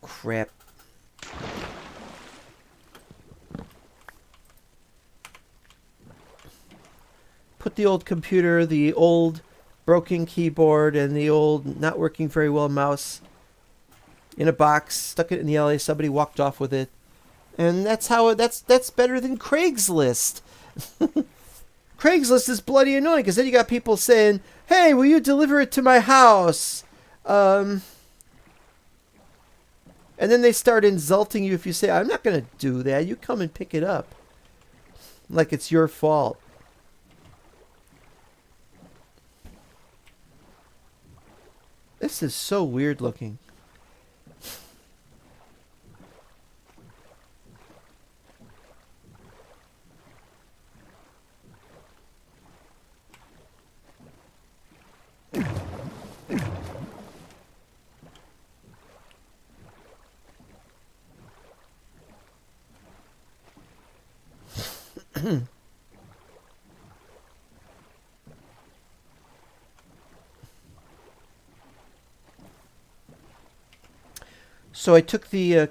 crap. Put the old computer, the old broken keyboard, and the old not working very well mouse in a box, stuck it in the alley, somebody walked off with it. And that's better than Craigslist. Craigslist is bloody annoying because then you got people saying, "Hey, will you deliver it to my house?" And then they start insulting you if you say, "I'm not going to do that. You come and pick it up." Like it's your fault. This is so weird looking. So I took so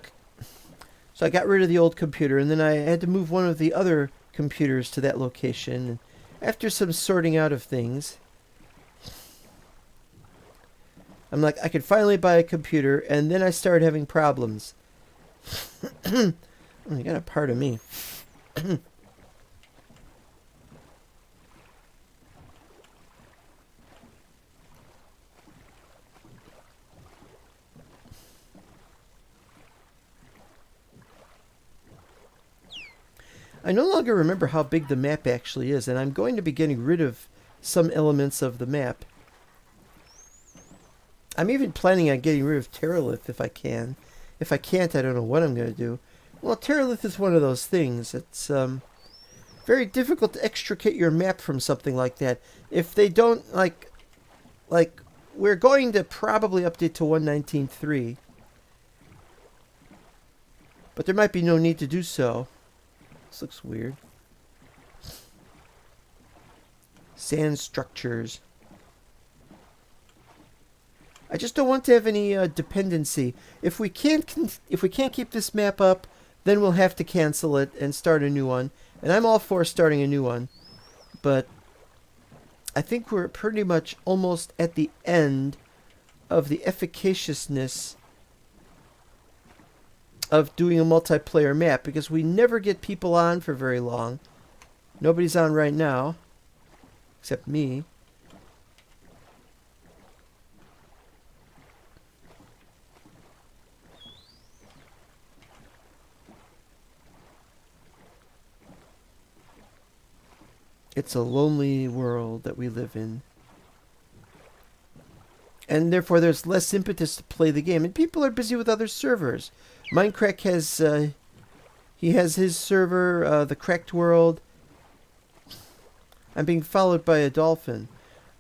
I got rid of the old computer, and then I had to move one of the other computers to that location. And after some sorting out of things, I'm like, I could finally buy a computer, and then I started having problems. Oh, you got a part of me. I no longer remember how big the map actually is, and I'm going to be getting rid of some elements of the map. I'm even planning on getting rid of Terralith if I can. If I can't, I don't know what I'm going to do. Well, Terralith is one of those things. It's very difficult to extricate your map from something like that. If they don't, like we're going to probably update to 1.19.3. But there might be no need to do so. This looks weird. Sand structures. I just don't want to have any dependency. If we can't keep this map up, then we'll have to cancel it and start a new one. And I'm all for starting a new one, but I think we're pretty much almost at the end of the efficaciousness of doing a multiplayer map, because we never get people on for very long. Nobody's on right now, except me. It's a lonely world that we live in. And therefore there's less impetus to play the game. And people are busy with other servers. Minecraft has, he has his server, the Cracked World. I'm being followed by a dolphin.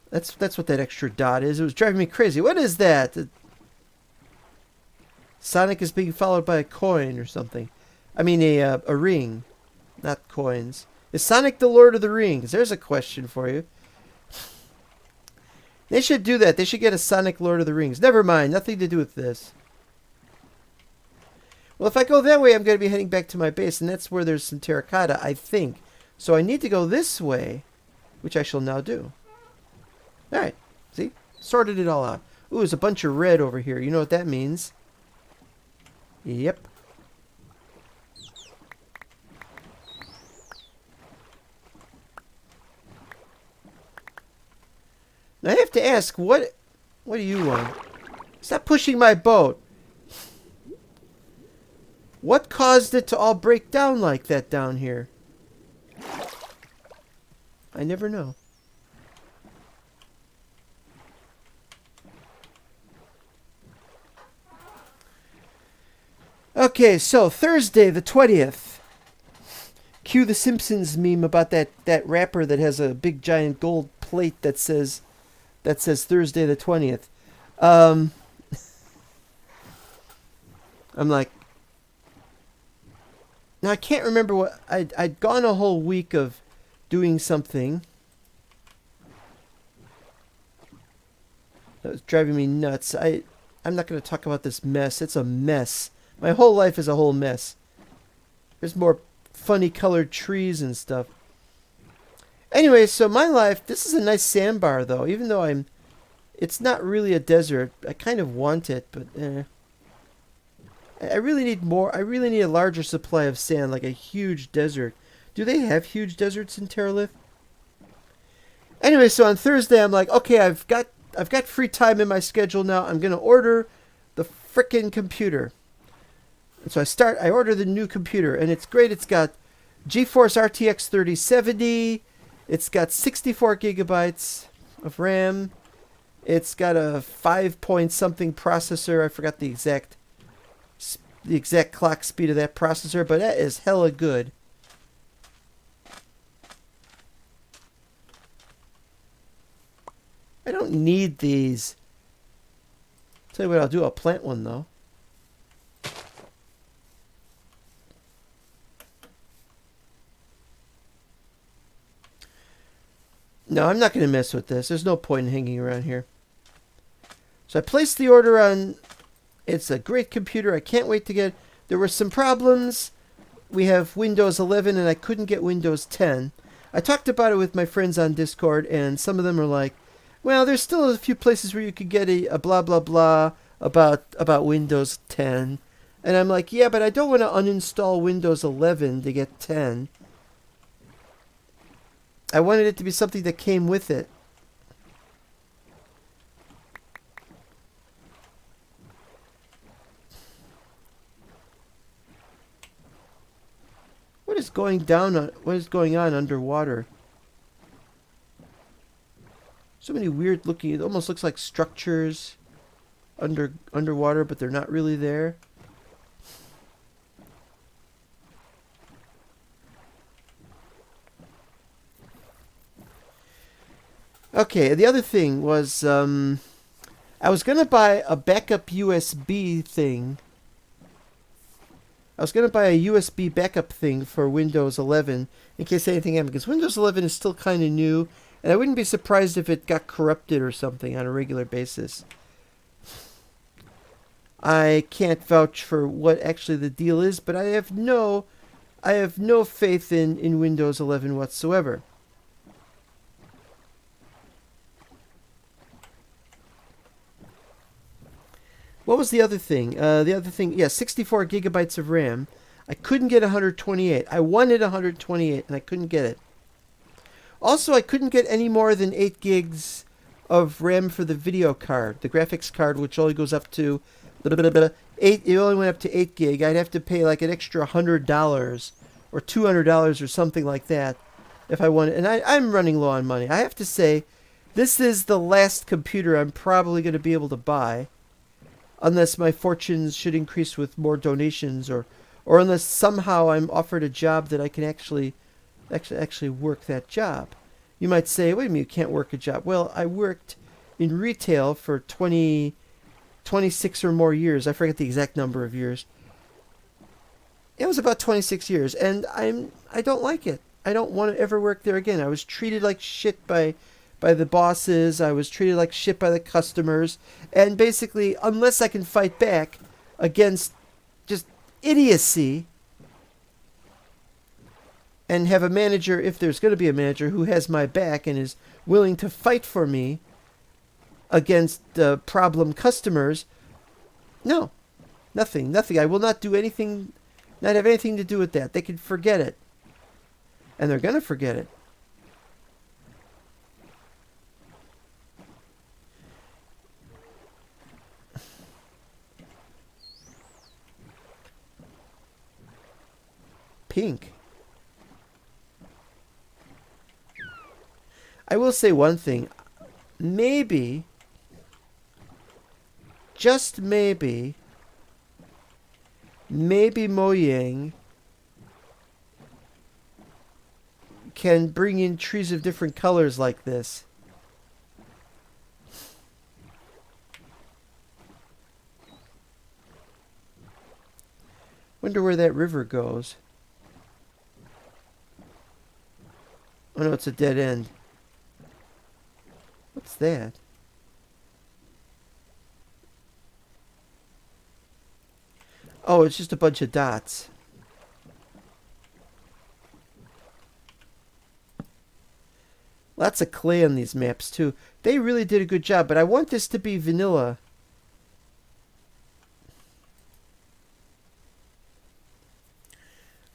That's what that extra dot is. It was driving me crazy. What is that? Sonic is being followed by a coin or something. I mean a ring, not coins. Is Sonic the Lord of the Rings? There's a question for you. They should do that. They should get a Sonic Lord of the Rings. Never mind. Nothing to do with this. Well, if I go that way, I'm going to be heading back to my base, and that's where there's some terracotta, I think. So I need to go this way, which I shall now do. Alright. See? Sorted it all out. Ooh, there's a bunch of red over here. You know what that means? Yep. Now I have to ask, what do you want? Stop pushing my boat. What caused it to all break down like that down here? I never know. Okay, so Thursday the 20th. Cue the Simpsons meme about that rapper that has a big giant gold plate that says Thursday the 20th. I'm like, now I can't remember what I'd gone a whole week of doing something that was driving me nuts. I'm not going to talk about this mess. It's a mess. My whole life is a whole mess. There's more funny colored trees and stuff. Anyway, so my life, this is a nice sandbar though, even though it's not really a desert. I kind of want it, but I really need more. I really need a larger supply of sand, like a huge desert. Do they have huge deserts in Terralith? Anyway, so on Thursday I'm like, okay, I've got free time in my schedule now. I'm gonna order the frickin' computer. And so I order the new computer, and it's great. It's got GeForce RTX 3070. It's got 64 gigabytes of RAM. It's got a 5 point something processor. I forgot the exact clock speed of that processor, but that is hella good. I don't need these. Tell you what I'll do. I'll plant one though. No, I'm not going to mess with this. There's no point in hanging around here. So I placed the order on. It's a great computer. I can't wait to get. There were some problems. We have Windows 11 and I couldn't get Windows 10. I talked about it with my friends on Discord, and some of them are like, well, there's still a few places where you could get a blah blah blah about Windows 10. And I'm like, yeah, but I don't want to uninstall Windows 11 to get 10. I wanted it to be something that came with it. What is going on underwater? So many weird looking, it almost looks like structures underwater, but they're not really there. Okay, the other thing was, I was going to buy a backup USB thing. I was going to buy a USB backup thing for Windows 11 in case anything happened, because Windows 11 is still kind of new, and I wouldn't be surprised if it got corrupted or something on a regular basis. I can't vouch for what actually the deal is, but I have no faith in Windows 11 whatsoever. What was the other thing? Yeah, 64 gigabytes of RAM. I couldn't get 128. I wanted 128, and I couldn't get it. Also, I couldn't get any more than 8 gigs of RAM for the video card, the graphics card, which only goes up to 8. It only went up to 8 gig. I'd have to pay like an extra $100 or $200 or something like that if I wanted. And I'm running low on money. I have to say, this is the last computer I'm probably going to be able to buy, unless my fortunes should increase with more donations, or unless somehow I'm offered a job that I can actually work that job. You might say, wait a minute, you can't work a job. Well, I worked in retail for 20 26 or more years. I forget the exact number of years. It was about 26 years, and I don't like it. I don't want to ever work there again. I was treated like shit by the bosses. I was treated like shit by the customers, and basically, unless I can fight back against just idiocy and have a manager, if there's going to be a manager who has my back and is willing to fight for me against problem customers, no, nothing. I will not do anything, not have anything to do with that. They can forget it. And they're going to forget it. Pink. I will say one thing. Maybe, just maybe Mojang can bring in trees of different colors like this. Wonder where that river goes. Oh no, it's a dead end. What's that? Oh, it's just a bunch of dots. Lots of clay on these maps too. They really did a good job, but I want this to be vanilla.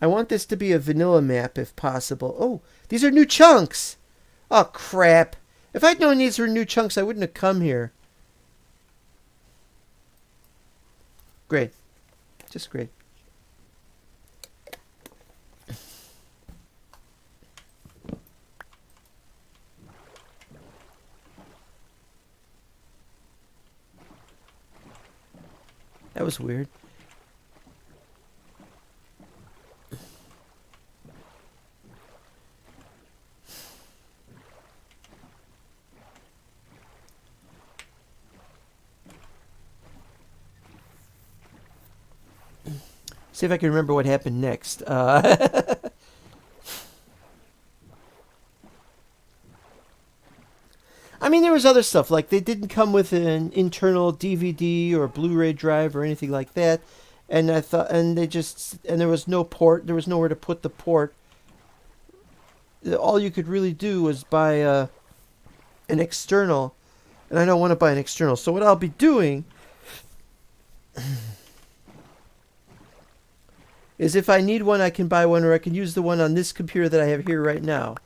I want this to be a vanilla map if possible. Oh, these are new chunks! Oh, crap. If I'd known these were new chunks, I wouldn't have come here. Great. Just great. That was weird. See if I can remember what happened next. I mean, there was other stuff, like they didn't come with an internal DVD or Blu-ray drive or anything like that, and I thought, and there was no port, there was nowhere to put the port. All you could really do was buy an external, and I don't want to buy an external. So what I'll be doing is, if I need one, I can buy one, or I can use the one on this computer that I have here right now.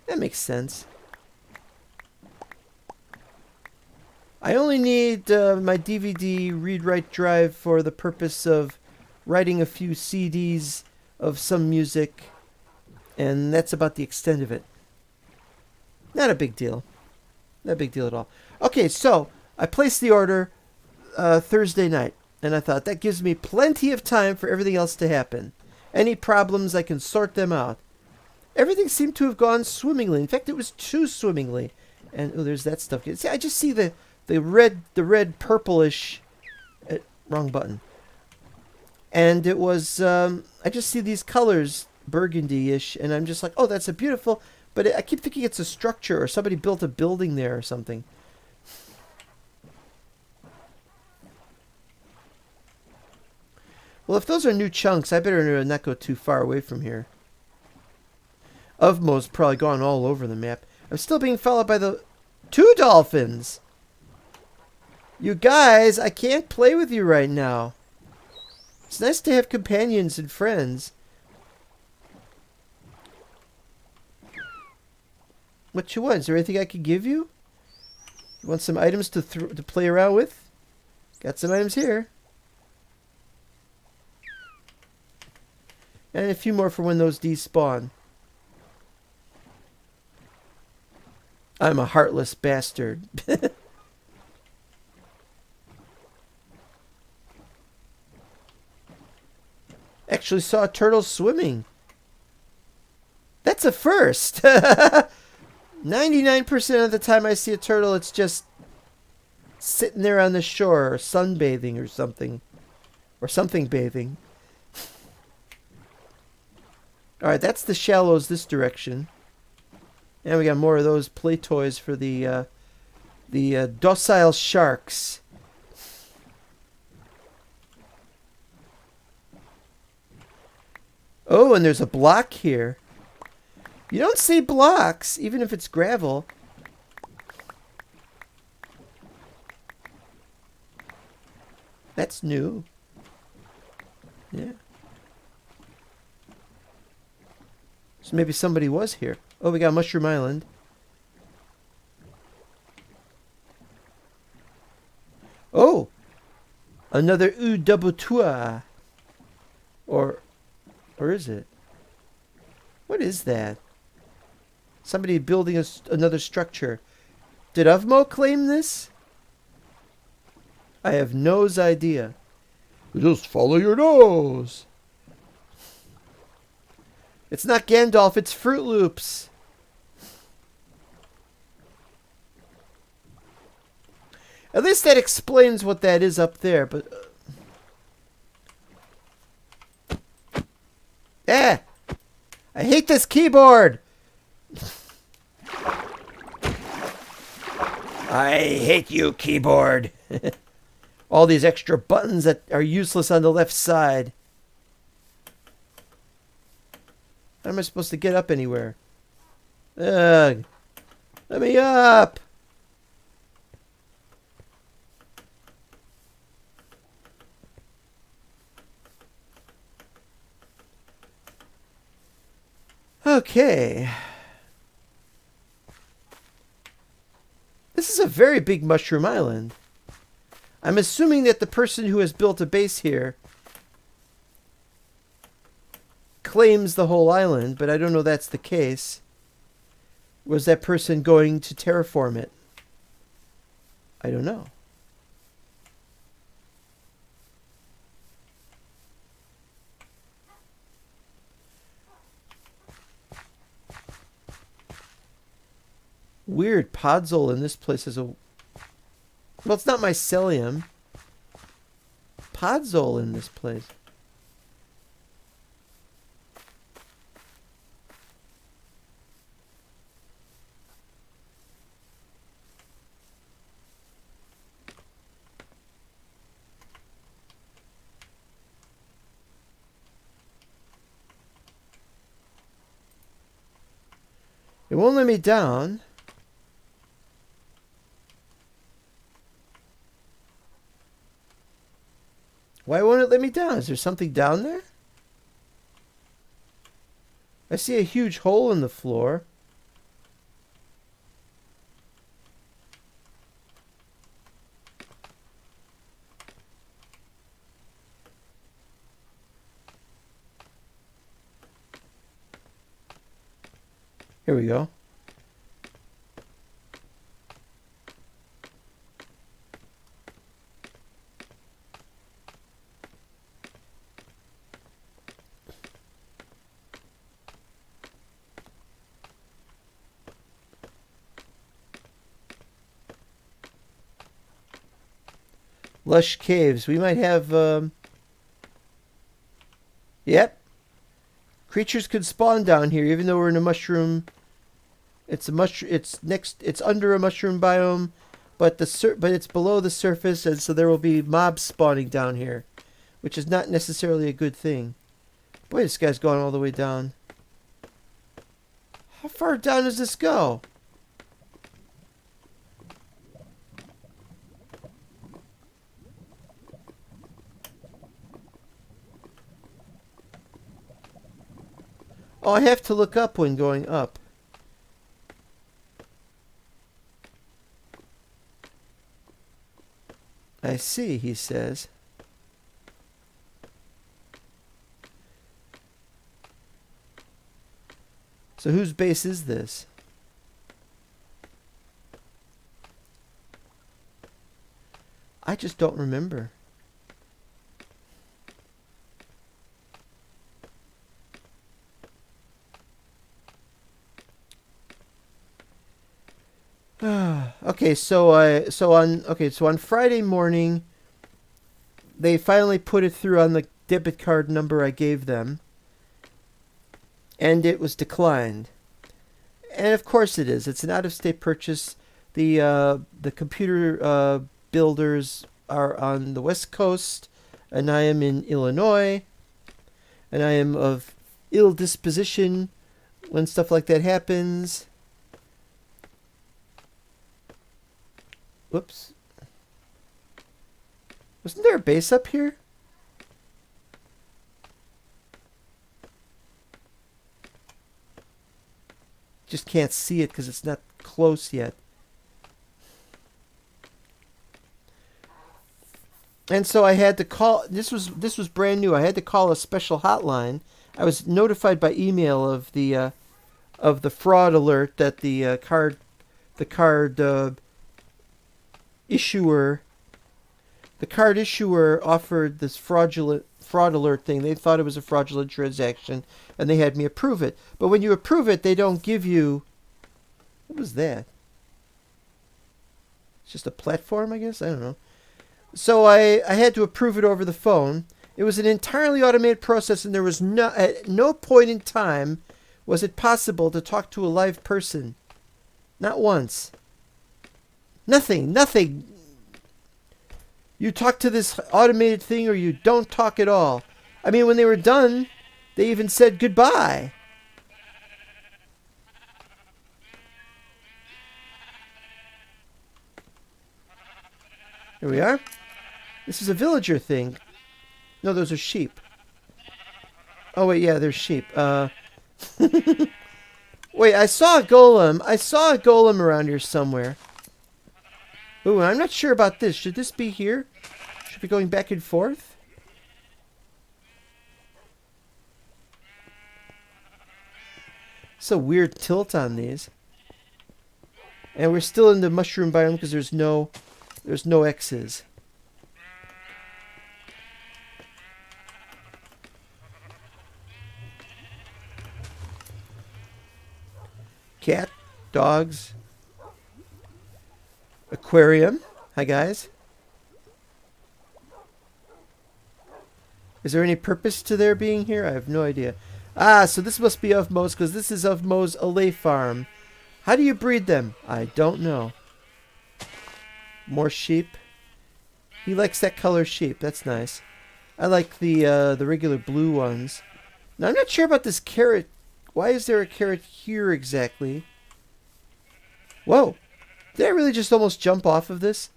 That makes sense. I only need my DVD read-write drive for the purpose of writing a few CDs of some music, and that's about the extent of it. Not a big deal. Not a big deal at all. Okay, so I placed the order Thursday night, and I thought that gives me plenty of time for everything else to happen. Any problems, I can sort them out. Everything seemed to have gone swimmingly. In fact, it was too swimmingly. And oh, there's that stuff. See, I just see the red purplish. Wrong button. And it was I just see these colors, burgundy-ish, and I'm just like, oh, that's a beautiful. But I keep thinking it's a structure, or somebody built a building there or something. Well, if those are new chunks, I better not go too far away from here. Uvmo's probably gone all over the map. I'm still being followed by the 2 dolphins. You guys, I can't play with you right now. It's nice to have companions and friends. What you want? Is there anything I could give you? You want some items to play around with? Got some items here. And a few more for when those despawn. I'm a heartless bastard. Actually saw a turtle swimming. That's a first. 99% of the time I see a turtle, it's just sitting there on the shore, sunbathing or something. Or something bathing. Alright, that's the shallows this direction. And we got more of those play toys for the docile sharks. Oh, and there's a block here. You don't see blocks, even if it's gravel. That's new. Yeah. So maybe somebody was here. Oh, we got Mushroom Island. Oh! Another U double tour. Or is it? What is that? Somebody building another structure. Did Uvmo claim this? I have no idea. Just follow your nose. It's not Gandalf, it's Fruit Loops. At least that explains what that is up there, but... I hate this keyboard! I hate you, keyboard! All these extra buttons that are useless on the left side. How am I supposed to get up anywhere? Ugh. Let me up! Okay. This is a very big mushroom island. I'm assuming that the person who has built a base here claims the whole island, but I don't know that's the case. Was that person going to terraform it? I don't know. Weird, podzol in this place is a... Well, it's not mycelium. Podzol in this place. It won't let me down. Why won't it let me down? Is there something down there? I see a huge hole in the floor. Here we go. Lush caves. We might have, Yep. Creatures could spawn down here, even though we're in a mushroom. It's It's under a mushroom biome, but it's below the surface, and so there will be mobs spawning down here, which is not necessarily a good thing. Boy, this guy's going all the way down. How far down does this go? Oh, I have to look up when going up. I see, he says. So whose base is this? I just don't remember. Okay, so on Friday morning, they finally put it through on the debit card number I gave them, and it was declined. And of course it is. It's an out-of-state purchase. The computer builders are on the West Coast, and I am in Illinois, and I am of ill disposition when stuff like that happens. Whoops. Wasn't there a base up here? Just can't see it because it's not close yet. And so I had to call. This was brand new. I had to call a special hotline. I was notified by email of the fraud alert that the card issuer offered this fraud alert thing. They thought it was a fraudulent transaction, and they had me approve it. But when you approve it, they don't give you. What was that? It's just a platform, I guess. I don't know. So I had to approve it over the phone. It was an entirely automated process, and there was at no point in time was it possible to talk to a live person. Not once. Nothing. You talk to this automated thing or you don't talk at all. I mean, when they were done, they even said goodbye. Here we are. This is a villager thing. No, those are sheep. Oh, wait, yeah, they're sheep. Wait, I saw a golem. I saw a golem around here somewhere. Ooh, I'm not sure about this. Should this be here? Should be going back and forth? It's a weird tilt on these. And we're still in the mushroom biome because there's no X's. Cat, dogs, aquarium. Hi, guys. Is there any purpose to their being here? I have no idea. Ah, so this must be of Mo's because this is of Mo's Alay farm. How do you breed them? I don't know. More sheep. He likes that color sheep. That's nice. I like the regular blue ones. Now, I'm not sure about this carrot. Why is there a carrot here exactly? Whoa. Did I really just almost jump off of this?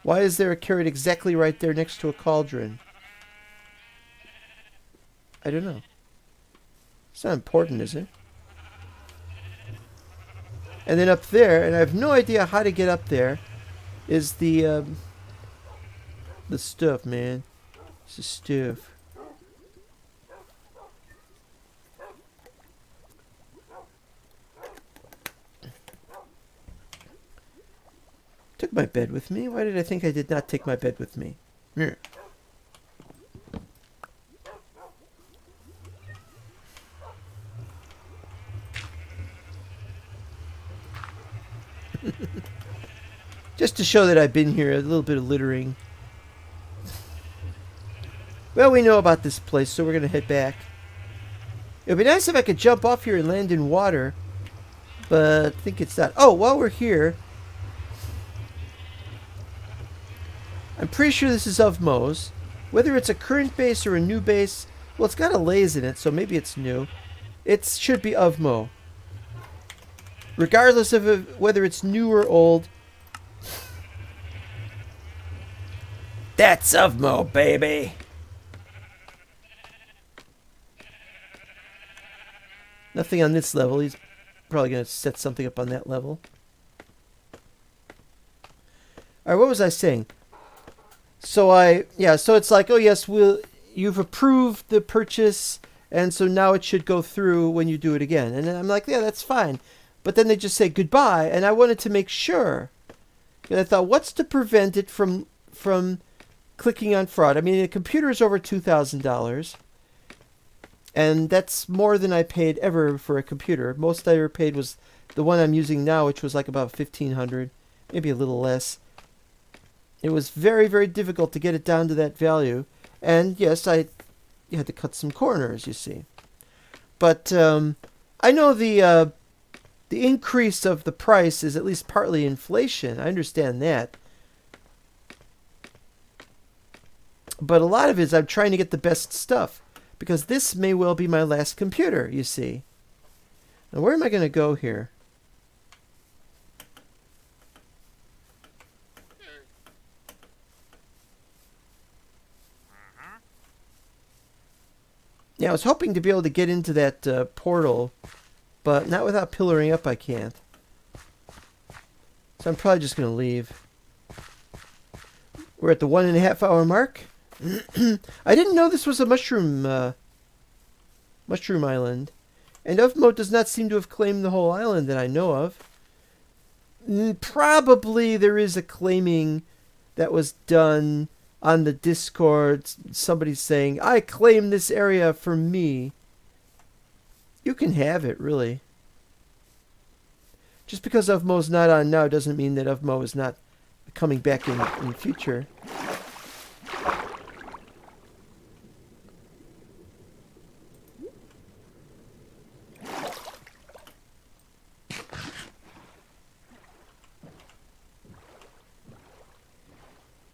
Why is there a carrot exactly right there next to a cauldron? I don't know. It's not important, is it? And then up there, and I have no idea how to get up there, is the stuff, man. It's the stuff. Took my bed with me? Why did I think I did not take my bed with me? Yeah. Just to show that I've been here, a little bit of littering. Well, we know about this place, so we're going to head back. It would be nice if I could jump off here and land in water, but I think it's not. Oh, while we're here, I'm pretty sure this is of Mo's. Whether it's a current base or a new base, well, it's got a lays in it, so maybe it's new. It should be of Mo. Regardless of whether it's new or old. That's of Mo, baby. Nothing on this level. He's probably going to set something up on that level. Alright, what was I saying? So so it's like, oh yes, you've approved the purchase, and so now it should go through when you do it again. And I'm like, yeah, that's fine. But then they just say goodbye, and I wanted to make sure. And I thought, what's to prevent it from clicking on fraud? I mean, the computer is over $2,000, And that's more than I paid ever for a computer. Most I ever paid was the one I'm using now, which was like about 1,500, maybe a little less. It was very, very difficult to get it down to that value. And yes, you had to cut some corners, you see. But I know the increase of the price is at least partly inflation. I understand that. But a lot of it is I'm trying to get the best stuff. Because this may well be my last computer, you see. Now, where am I going to go here? Yeah, I was hoping to be able to get into that portal, but not without pillaring up I can't. So I'm probably just going to leave. We're at the 1.5 hour mark. I didn't know this was a mushroom island. And Ufmo does not seem to have claimed the whole island that I know of. Probably there is a claiming that was done on the Discord. Somebody's saying, I claim this area for me. You can have it, really. Just because Ufmo's not on now doesn't mean that Ufmo is not coming back in the future.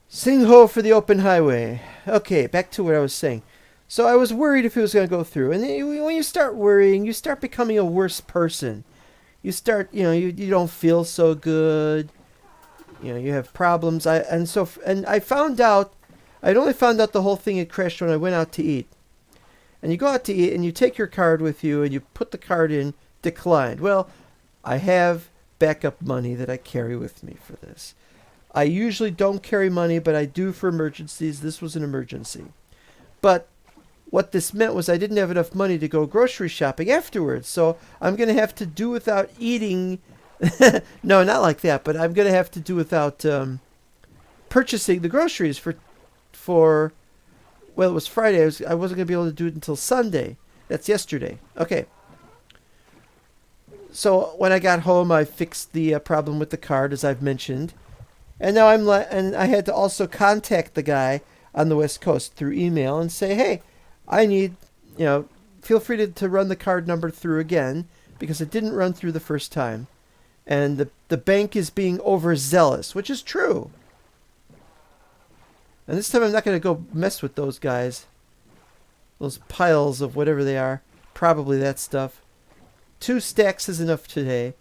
Sing ho for the open highway. Okay, back to what I was saying. So I was worried if it was going to go through. And when you start worrying, you start becoming a worse person. You start, you don't feel so good. You have problems. I found out, I'd only found out the whole thing had crashed when I went out to eat. And you go out to eat and you take your card with you and you put the card in, declined. Well, I have backup money that I carry with me for this. I usually don't carry money, but I do for emergencies. This was an emergency. But what this meant was I didn't have enough money to go grocery shopping afterwards. So I'm going to have to do without eating. No, not like that. But I'm going to have to do without purchasing the groceries for well, it was Friday. I wasn't going to be able to do it until Sunday. That's yesterday. Okay. So when I got home, I fixed the problem with the card, as I've mentioned. And now and I had to also contact the guy on the West Coast through email and say, hey, I need, feel free to run the card number through again because it didn't run through the first time. And the bank is being overzealous, which is true. And this time I'm not going to go mess with those guys. Those piles of whatever they are. Probably that stuff. 2 stacks is enough today.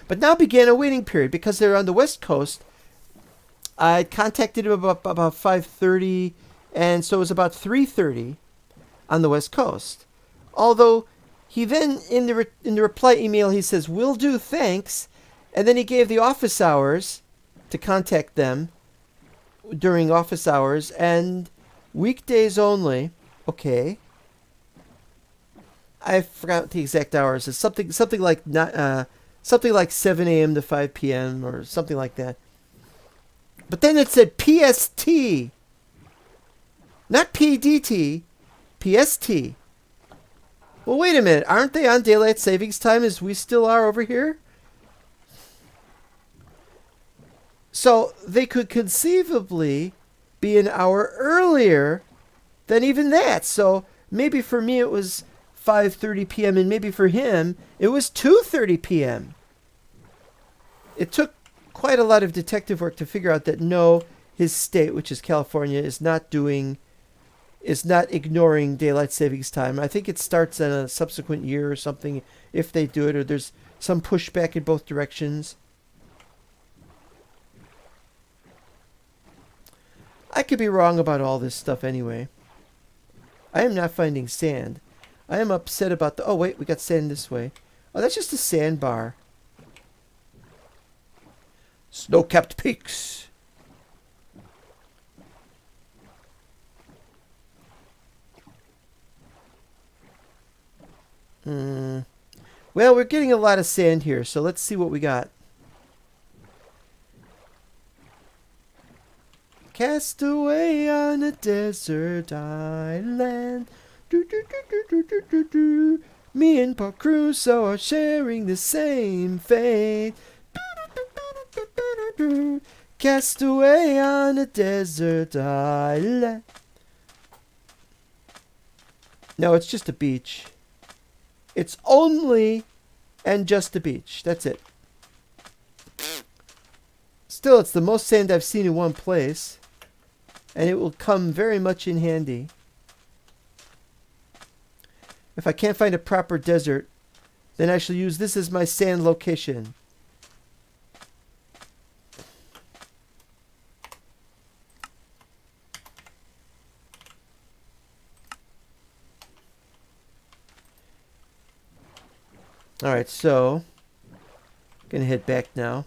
But now began a waiting period because they're on the West Coast. I contacted him about 5:30, and so it was about 3:30 on the West Coast. Although he then, in the reply email, he says, will do, thanks. And then he gave the office hours to contact them during office hours and weekdays only. Okay. I forgot the exact hours. It's something like something like 7 a.m. to 5 p.m. or something like that. But then it said PST. Not PDT. PST. Well, wait a minute. Aren't they on daylight savings time as we still are over here? So they could conceivably be an hour earlier than even that. So maybe for me it was 5:30 p.m. and maybe for him it was 2:30 p.m. It took quite a lot of detective work to figure out that no, his state, which is California, is not ignoring daylight savings time. I think it starts in a subsequent year or something if they do it, or there's some pushback in both directions. I could be wrong about all this stuff anyway. I am not finding sand. I am upset about oh wait, we got sand this way. Oh, that's just a sandbar. Snow-capped peaks. Well, we're getting a lot of sand here, so let's see what we got. Cast away on a desert island. Do, do, do, do, do, do, do, do. Me and Paul Crusoe are sharing the same fate. Cast away on a desert island. No, it's just a beach. It's only and just a beach. That's it. Still, it's the most sand I've seen in one place. And it will come very much in handy. If I can't find a proper desert, then I shall use this as my sand location. Alright, so gonna head back now.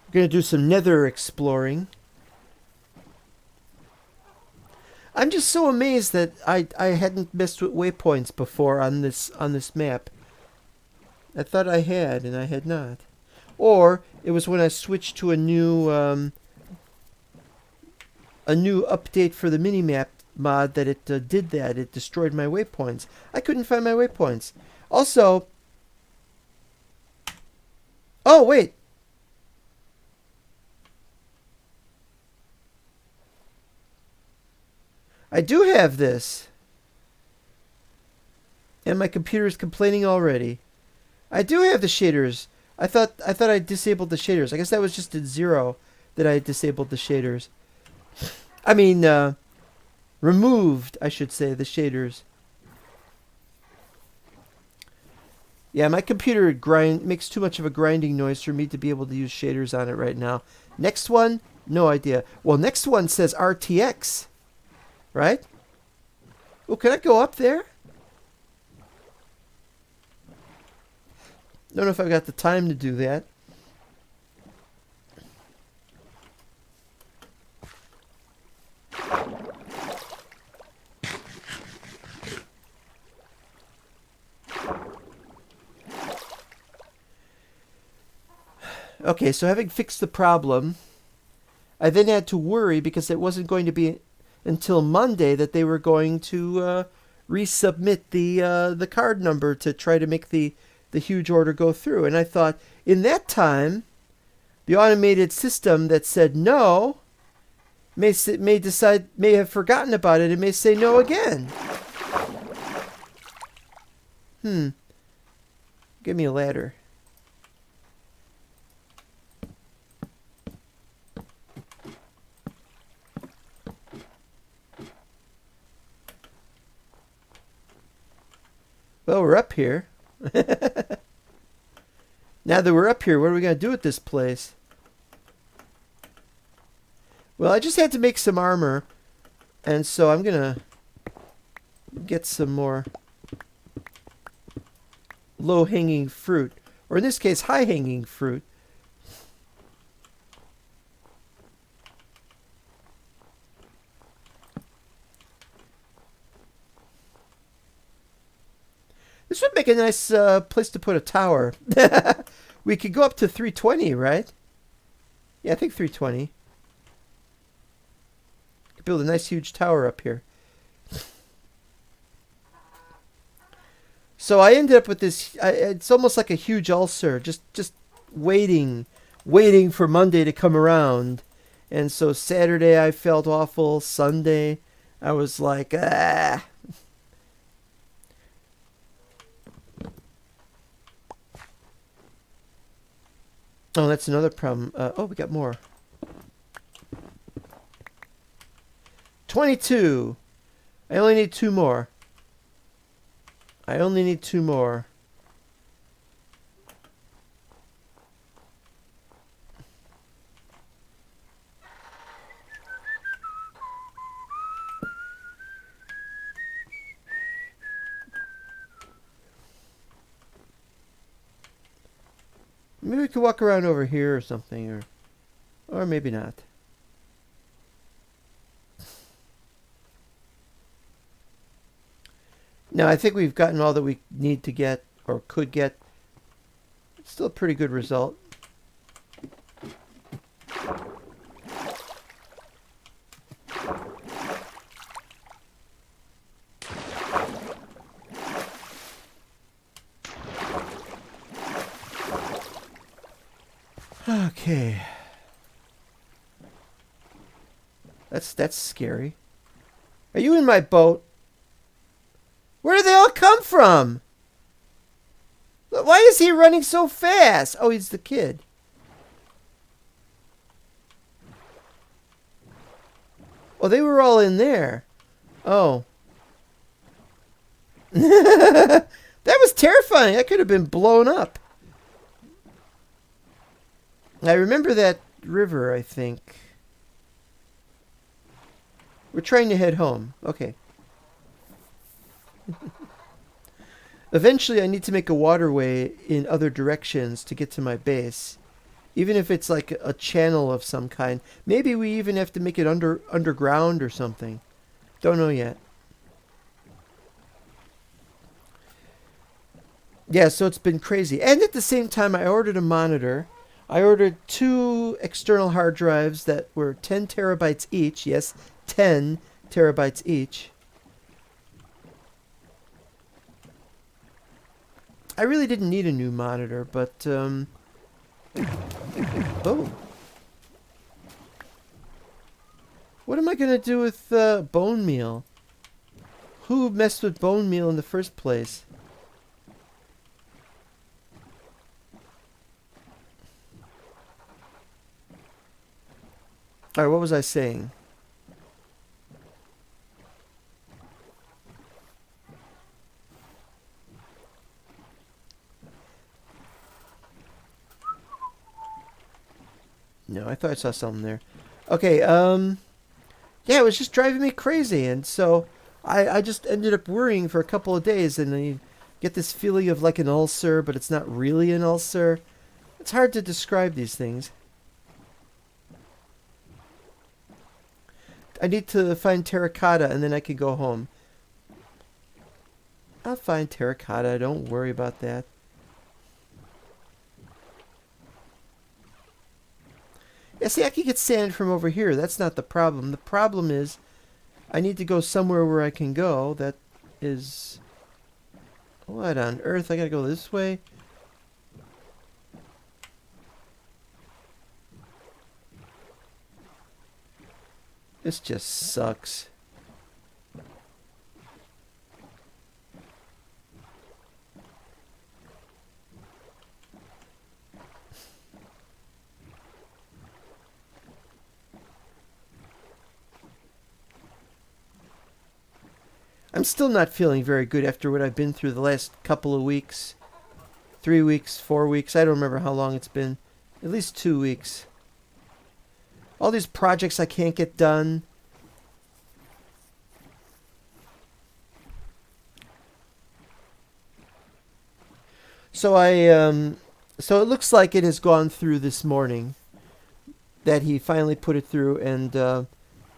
We're gonna do some nether exploring. I'm just so amazed that I hadn't messed with waypoints before on this map. I thought I had, and I had not. Or it was when I switched to a new update for the minimap mod that it did that. It destroyed my waypoints. I couldn't find my waypoints. Also, oh wait. I do have this. And my computer is complaining already. I do have the shaders. I thought I disabled the shaders. I guess that was just at 0 that I disabled the shaders. I mean, removed, I should say, the shaders. Yeah, my computer makes too much of a grinding noise for me to be able to use shaders on it right now. Next one, no idea. Well, next one says RTX. Right? Oh, can I go up there? Don't know if I've got the time to do that. Okay, so having fixed the problem, I then had to worry because it wasn't going to be until Monday that they were going to resubmit the card number to try to make the huge order go through. And I thought, in that time, the automated system that said no may have forgotten about it and may say no again. Give me a ladder. Well, we're up here. Now that we're up here, what are we going to do with this place? Well, I just had to make some armor. And so I'm going to get some more low-hanging fruit. Or in this case, high-hanging fruit. This would make a nice place to put a tower. We could go up to 320, right? Yeah, I think 320. Could build a nice huge tower up here. So I ended up with this. It's almost like a huge ulcer, just waiting for Monday to come around. And so Saturday I felt awful. Sunday I was like, ah. Oh, that's another problem. Oh, we got more. 22. I only need 2 more. I only need 2 more. Maybe we could walk around over here or something, or maybe not. No, I think we've gotten all that we need to get, or could get. It's still a pretty good result. Okay. That's scary. Are you in my boat? Where did they all come from? Why is he running so fast? Oh, he's the kid. Oh, they were all in there. Oh. That was terrifying. I could have been blown up. I remember that river, I think. We're trying to head home. Okay. Eventually, I need to make a waterway in other directions to get to my base. Even if it's like a channel of some kind. Maybe we even have to make it underground or something. Don't know yet. Yeah, so it's been crazy. And at the same time, I ordered a monitor. I ordered 2 external hard drives that were 10 terabytes each. Yes, 10 terabytes each. I really didn't need a new monitor, but... Oh. What am I going to do with bone meal? Who messed with bone meal in the first place? Alright, what was I saying? No, I thought I saw something there. Okay, yeah, it was just driving me crazy, and so I just ended up worrying for a couple of days, and then you get this feeling of like an ulcer, but it's not really an ulcer. It's hard to describe these things. I need to find terracotta, and then I can go home. I'll find terracotta, don't worry about that. Yeah, see, I can get sand from over here. That's not the problem. The problem is I need to go somewhere where I can go. That is... What on earth? I gotta go this way? This just sucks. I'm still not feeling very good after what I've been through the last couple of weeks. 3 weeks, 4 weeks. I don't remember how long it's been. At least 2 weeks. All these projects I can't get done. So so it looks like it has gone through this morning. That he finally put it through, and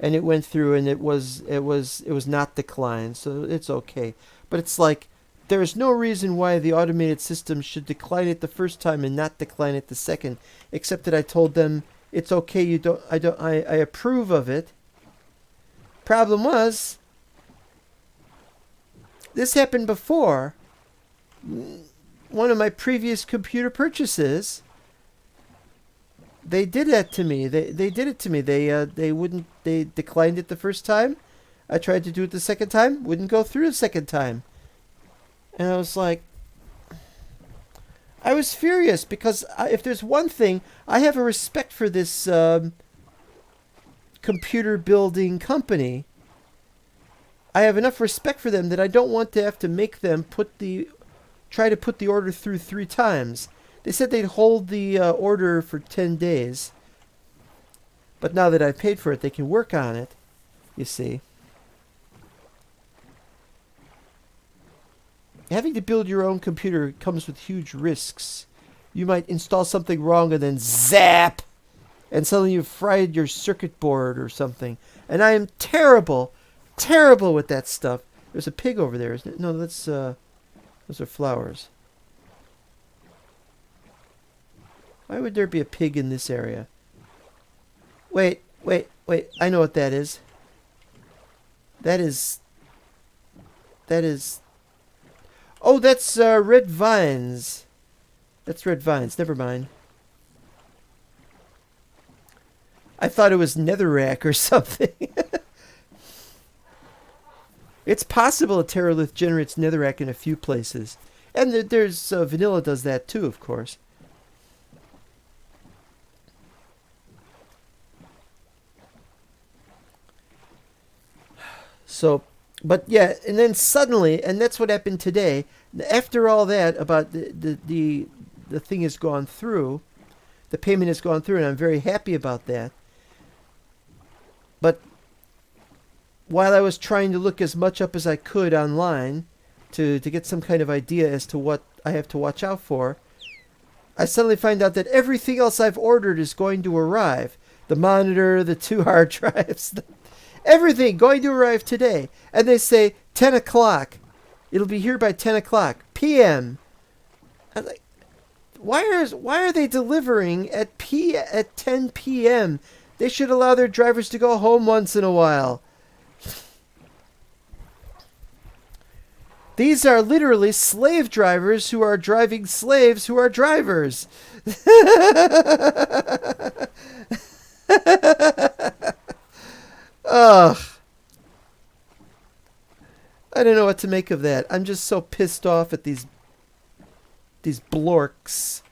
it went through, and it was not declined, so it's okay. But it's like there is no reason why the automated system should decline it the first time and not decline it the second, except that I told them it's okay. I approve of it. Problem was, this happened before. One of my previous computer purchases. They did that to me. They did it to me. They declined it the first time. I tried to do it the second time. Wouldn't go through the second time. And I was like, I was furious because if there's one thing, I have a respect for this computer building company. I have enough respect for them that I don't want to have to make them try to put the order through 3 times. They said they'd hold the order for 10 days. But now that I've paid for it, they can work on it, you see. Having to build your own computer comes with huge risks. You might install something wrong and then zap! And suddenly you've fried your circuit board or something. And I am terrible with that stuff. There's a pig over there, isn't it? No, those are flowers. Why would there be a pig in this area? Wait. I know what that is. That is... Oh, that's red vines. That's red vines. Never mind. I thought it was netherrack or something. It's possible that Terralith generates netherrack in a few places. And there's vanilla does that too, of course. So, but yeah, and then suddenly, and that's what happened today. After all that, about the thing has gone through, the payment has gone through, and I'm very happy about that. But while I was trying to look as much up as I could online to get some kind of idea as to what I have to watch out for, I suddenly find out that everything else I've ordered is going to arrive. The monitor, the 2 hard drives, everything going to arrive today. And they say 10 o'clock. It'll be here by 10 o'clock p.m. I'm like, why are they delivering at 10 p.m.? They should allow their drivers to go home once in a while. These are literally slave drivers who are driving slaves who are drivers. Ugh. I don't know what to make of that. I'm just so pissed off at these blorks.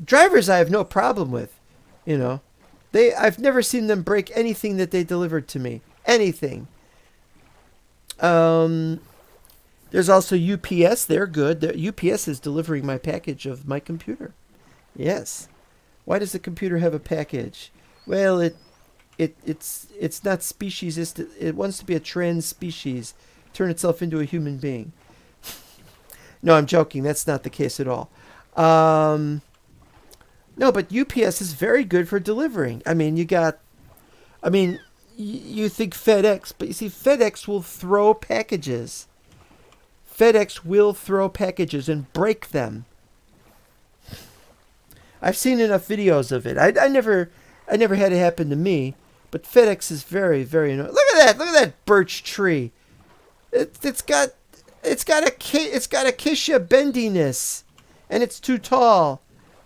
Drivers I have no problem with, you know. I've never seen them break anything that they delivered to me. Anything. There's also UPS. They're good. UPS is delivering my package of my computer. Yes. Why does the computer have a package? Well, it's not speciesist. It wants to be a trans species, turn itself into a human being. No, I'm joking. That's not the case at all. No, but UPS is very good for delivering. I mean, you think FedEx, but you see, FedEx will throw packages. FedEx will throw packages and break them. I've seen enough videos of it. I never had it happen to me, but FedEx is very, very annoying. Look at that birch tree. It's got acacia bendiness, and it's too tall.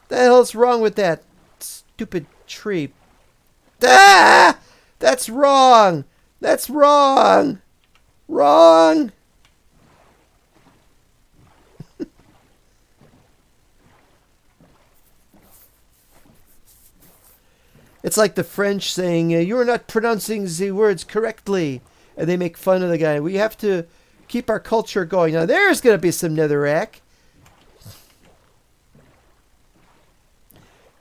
The hell's wrong with that stupid tree? Ah! That's wrong. That's wrong. Wrong. It's like the French saying, "You are not pronouncing the words correctly," and they make fun of the guy. We have to keep our culture going. Now there's going to be some netherrack.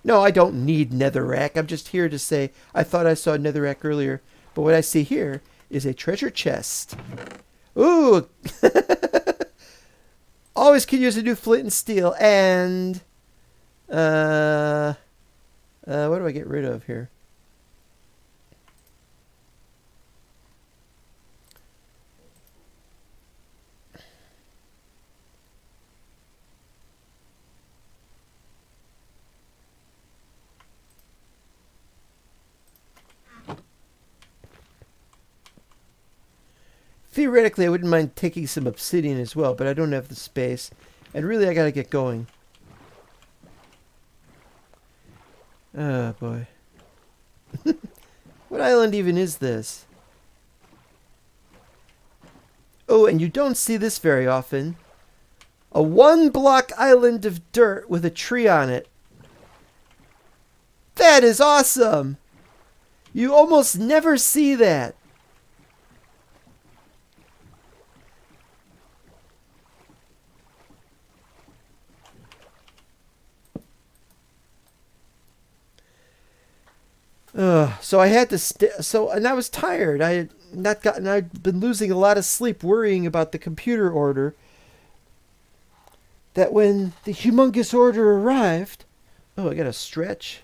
No, I don't need netherrack. I'm just here to say I thought I saw netherrack earlier, but what I see here is a treasure chest. Ooh! Always could use a new flint and steel. And what do I get rid of here? Theoretically, I wouldn't mind taking some obsidian as well, but I don't have the space. And really, I gotta get going. Oh, boy. What island even is this? Oh, and you don't see this very often. A 1-block island of dirt with a tree on it. That is awesome! You almost never see that. So I had to and I was tired. I'd been losing a lot of sleep worrying about the computer order. That when the humongous order arrived, I gotta stretch.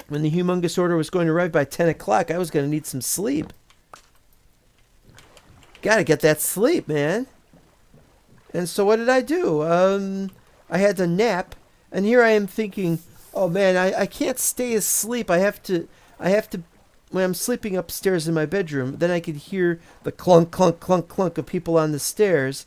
When the humongous order was going to arrive by 10 o'clock, I was going to need some sleep. Gotta get that sleep, man. And so what did I do? I had to nap. And here I am thinking, oh man, I can't stay asleep. I have to, when I'm sleeping upstairs in my bedroom, then I could hear the clunk, clunk, clunk, clunk of people on the stairs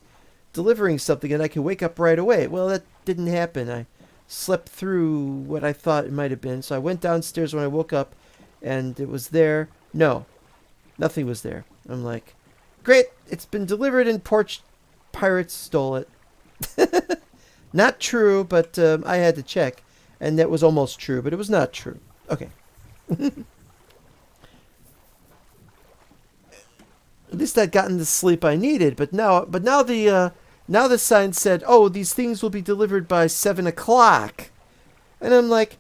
delivering something, and I could wake up right away. Well, that didn't happen. slept through what I thought it might have been. So I went downstairs when I woke up, and it was there. No, nothing was there. I'm like, great, it's been delivered and porch pirates stole it. Not true, but I had to check, and that was almost true, but it was not true. Okay. At least I'd gotten the sleep I needed, but now the sign said, "Oh, these things will be delivered by 7 o'clock," and I'm like,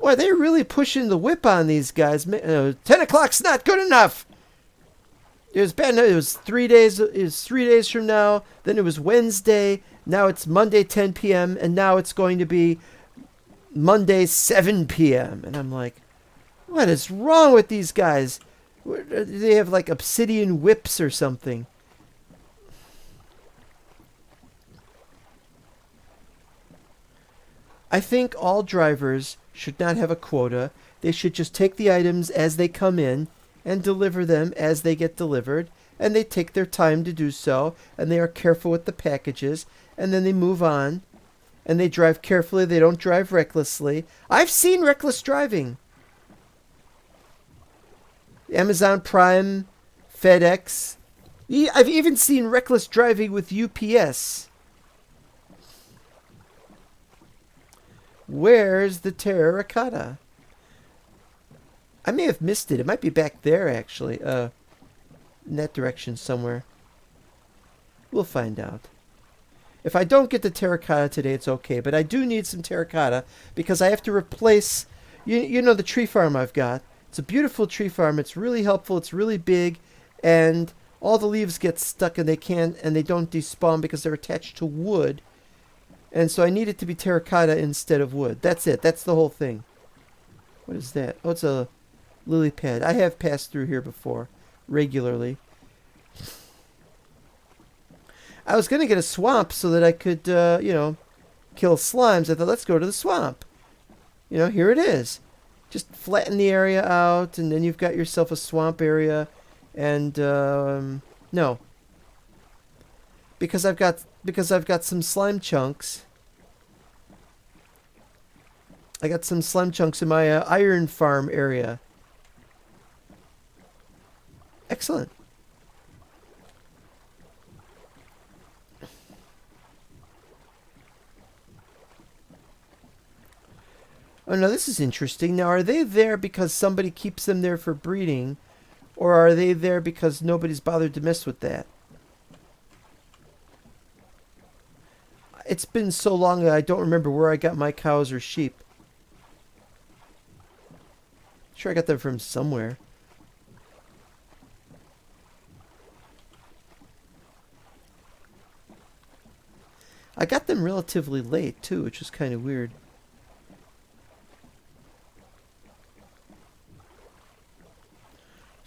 "Boy, they're really pushing the whip on these guys. 10 o'clock's not good enough." It was bad. It was 3 days. It was 3 days from now. Then it was Wednesday. Now it's Monday 10 p.m. and now it's going to be Monday 7 p.m. And I'm like, what is wrong with these guys? Do they have like obsidian whips or something? I think all drivers should not have a quota. They should just take the items as they come in and deliver them as they get delivered. And they take their time to do so. And they are careful with the packages. And then they move on. And they drive carefully. They don't drive recklessly. I've seen reckless driving. Amazon Prime, FedEx. I've even seen reckless driving with UPS. Where's the terracotta? I may have missed it. It might be back there, actually. In that direction somewhere. We'll find out. If I don't get the terracotta today, it's okay. But I do need some terracotta because I have to replace... You know the tree farm I've got. It's a beautiful tree farm. It's really helpful. It's really big. And all the leaves get stuck and they don't despawn because they're attached to wood. And so I need it to be terracotta instead of wood. That's it. That's the whole thing. What is that? Oh, it's a lily pad. I have passed through here before. Regularly. I was going to get a swamp so that I could, kill slimes. I thought, let's go to the swamp. Here it is. Just flatten the area out, and then you've got yourself a swamp area. And no, because I've got some slime chunks. I got some slime chunks in my iron farm area. Excellent. Oh, no, this is interesting. Now, are they there because somebody keeps them there for breeding? Or are they there because nobody's bothered to mess with that? It's been so long that I don't remember where I got my cows or sheep. Sure, I got them from somewhere. I got them relatively late, too, which is kind of weird.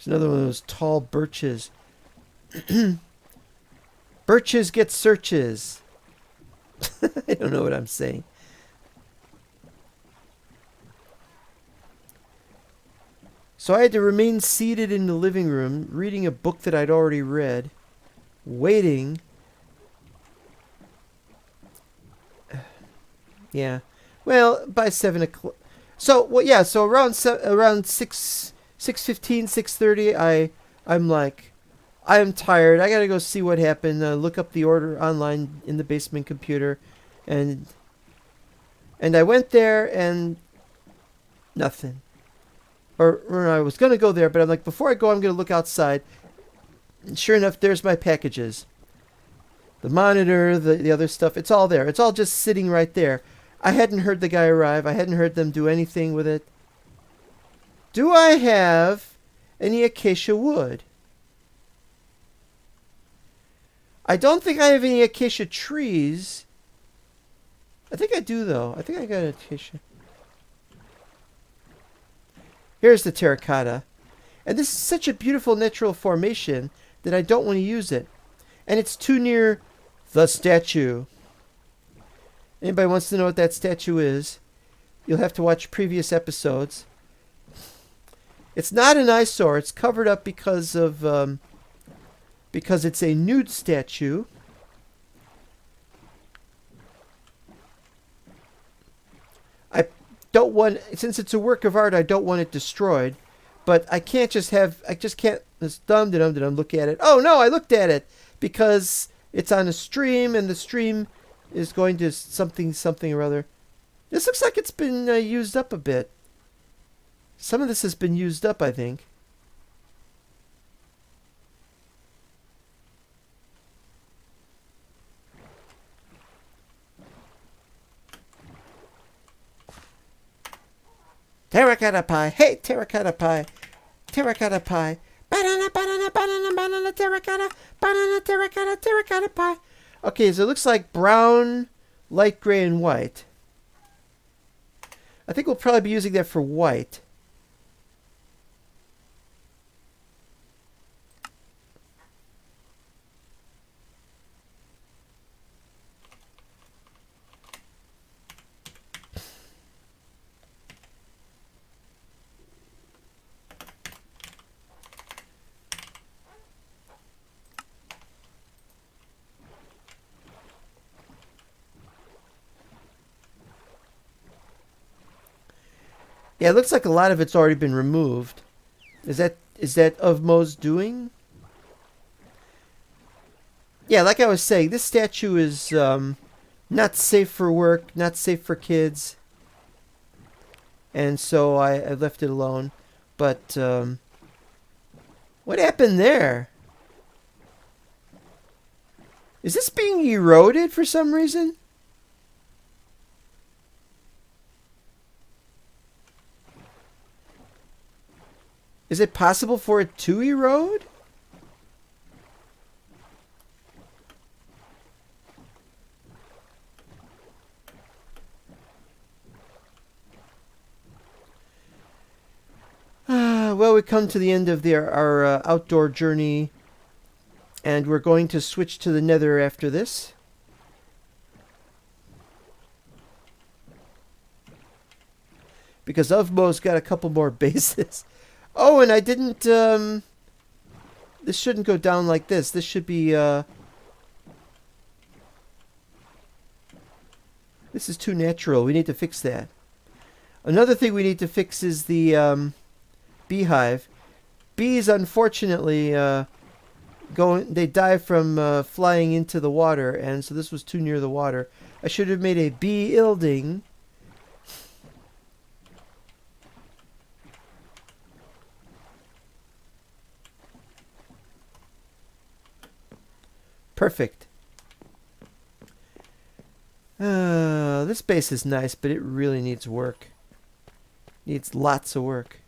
Another one of those tall birches. Birches get searches. I don't know what I'm saying. So I had to remain seated in the living room, reading a book that I'd already read, waiting. Yeah. Well, by 7 o'clock. So around 6:15, 6:30, I'm like, I am tired. I gotta go see what happened. Look up the order online in the basement computer, and I went there and nothing. Or I was gonna go there, but I'm like, before I go, I'm gonna look outside. And sure enough, there's my packages. The monitor, the other stuff, it's all there. It's all just sitting right there. I hadn't heard the guy arrive. I hadn't heard them do anything with it. Do I have any acacia wood? I don't think I have any acacia trees. I think I do, though. I think I got an acacia. Here's the terracotta. And this is such a beautiful natural formation that I don't want to use it. And it's too near the statue. Anybody wants to know what that statue is, you'll have to watch previous episodes. It's not an eyesore. It's covered up because it's a nude statue. don't want, since it's a work of art, I don't want it destroyed. But I can't just have, I just can't just look at it. Oh no, I looked at it because it's on a stream and the stream is going to something or other. This looks like it's been used up a bit. Some of this has been used up, I think. Terracotta pie. Hey, terracotta pie. Terracotta pie. Banana, banana, banana, banana, terracotta. Banana, terracotta, terracotta pie. Okay, so it looks like brown, light gray, and white. I think we'll probably be using that for white. Yeah, it looks like a lot of it's already been removed. Is that of Mo's doing? Yeah, like I was saying, this statue is not safe for work, not safe for kids, and so I left it alone. But what happened there? Is this being eroded for some reason? Is it possible for it to erode? Well, we come to the end of our outdoor journey, and we're going to switch to the nether after this. Because Uvmo's got a couple more bases. Oh, and I didn't, this shouldn't go down like this. This should be, this is too natural. We need to fix that. Another thing we need to fix is the, beehive. Bees, unfortunately, they die from, flying into the water, and so this was too near the water. I should have made a bee building. Perfect. This base is nice, but it really needs work. Needs lots of work.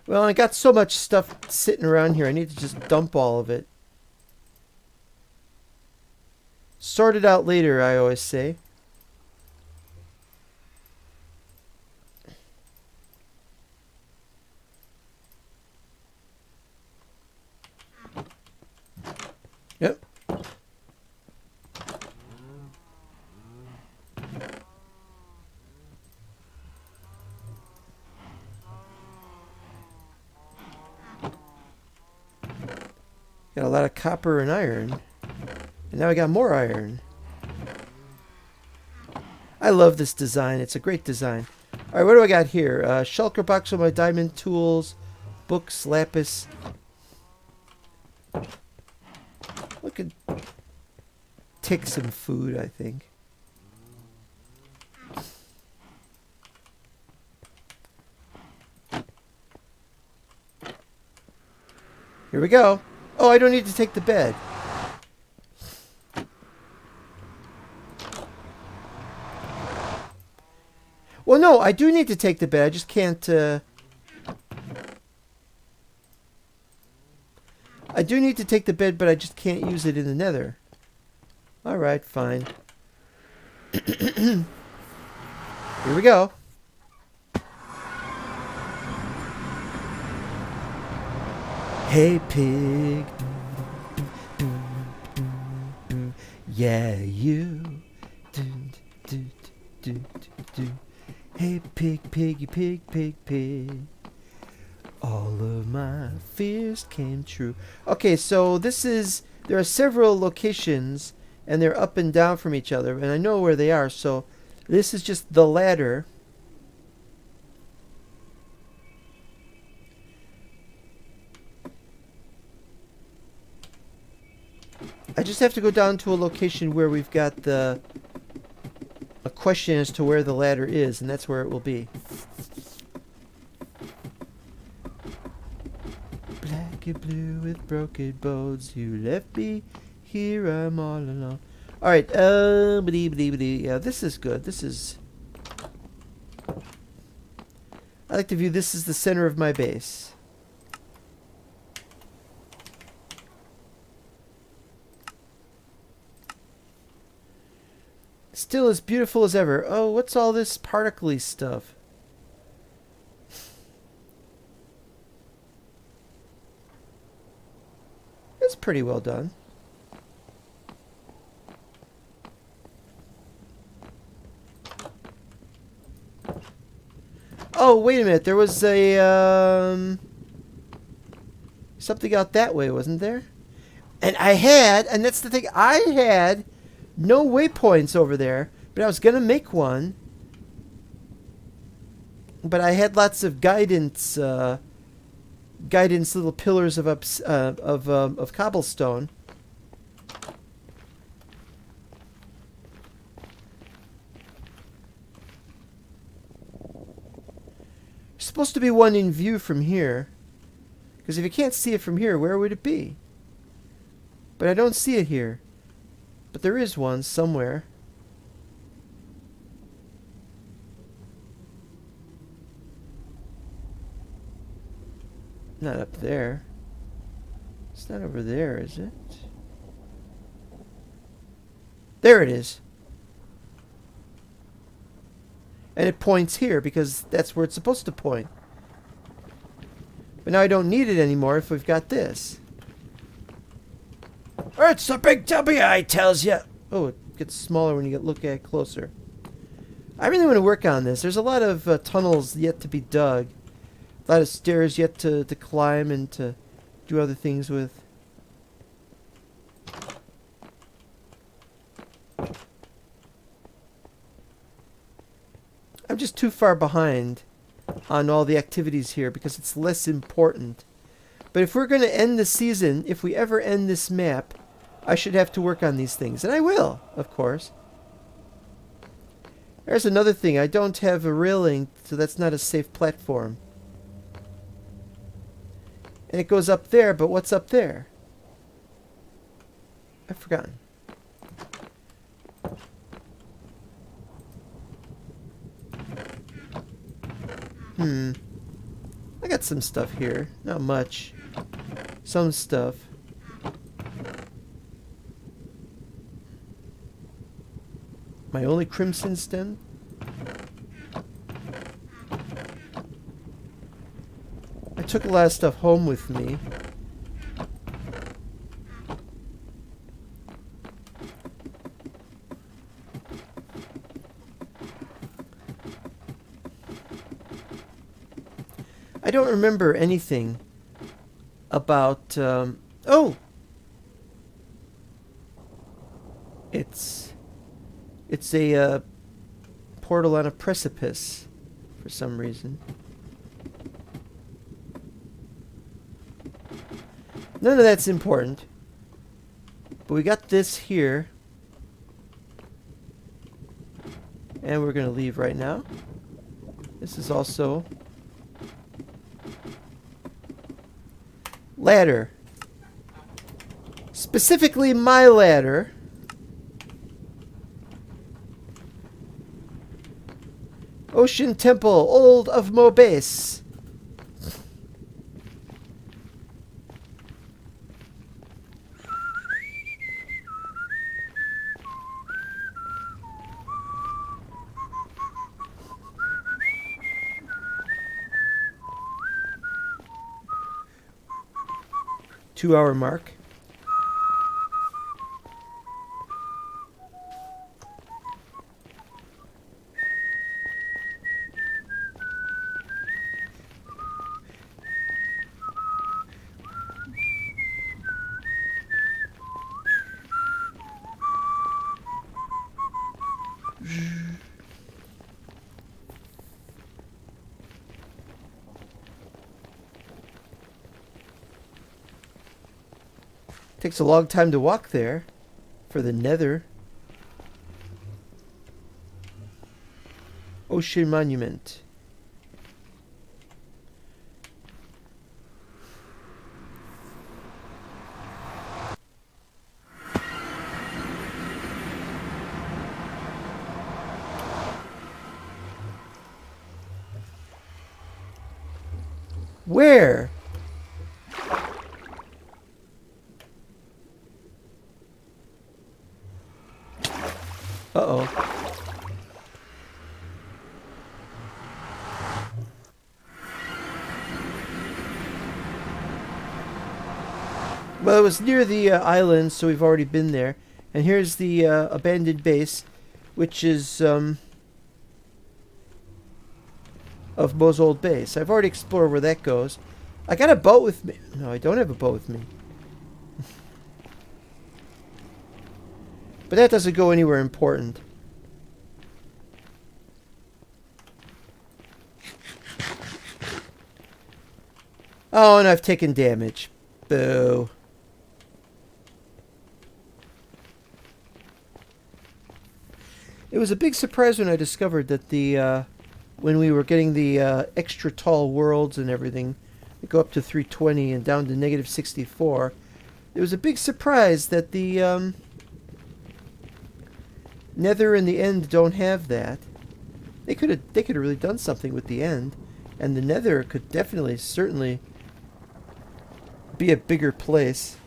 Well, I got so much stuff sitting around here, I need to just dump all of it. Sort it out later, I always say. Yep. Got a lot of copper and iron. And now I got more iron. I love this design. It's a great design. Alright, what do I got here? Shulker box with my diamond tools. Books, lapis. We could take some food, I think. Here we go. Oh, I don't need to take the bed. Well, no, I do need to take the bed. I just can't... I do need to take the bed, but I just can't use it in the nether. Alright, fine. Here we go. Hey, pig. Yeah, you. Hey, pig, piggy, pig, pig, pig. All of my fears came true. Okay, so this is... There are several locations and they're up and down from each other, and I know where they are, so this is just the ladder. I just have to go down to a location where we've got a question as to where the ladder is, and that's where it will be. Black and blue with broken bones, you left me here, I'm all alone. Alright, yeah, this is good. This is... I like to view this as the center of my base. Still as beautiful as ever. Oh, what's all this particly stuff? It's pretty well done. Oh, wait a minute. There was a something out that way, wasn't there? And and that's the thing, I had no waypoints over there, but I was gonna make one. But I had lots of guidance little pillars of cobblestone. There's supposed to be one in view from here, because if you can't see it from here, where would it be? But I don't see it here. But there is one somewhere. Not up there. It's not over there, is it? There it is. And it points here because that's where it's supposed to point. But now I don't need it anymore if we've got this. It's a big W, I tells you. Oh, it gets smaller when you look at it closer. I really want to work on this. There's a lot of tunnels yet to be dug. A lot of stairs yet to climb and to do other things with. I'm just too far behind on all the activities here because it's less important. But if we're going to end the season, if we ever end this map, I should have to work on these things. And I will, of course. There's another thing. I don't have a railing, so that's not a safe platform. And it goes up there, but what's up there? I've forgotten. I got some stuff here. Not much. Some stuff. My only crimson stem? I took a lot of stuff home with me. I don't remember anything about, oh! It's a, portal on a precipice, for some reason. None of that's important. But we got this here. And we're going to leave right now. This is also... ladder. Specifically my ladder. Ocean Temple, Old of Mobase. 2-hour mark. Takes a long time to walk there for the Nether. Ocean Monument. Where? Uh-oh. Well, it was near the island, so we've already been there. And here's the abandoned base, which is of Mo's old base. I've already explored where that goes. I got a boat with me. No, I don't have a boat with me. But that doesn't go anywhere important. Oh, and I've taken damage. Boo. It was a big surprise when I discovered that the when we were getting the extra tall worlds and everything, that go up to 320 and down to negative 64. It was a big surprise that the Nether and the End don't have that. They could have really done something with the End, and the Nether could definitely, certainly be a bigger place.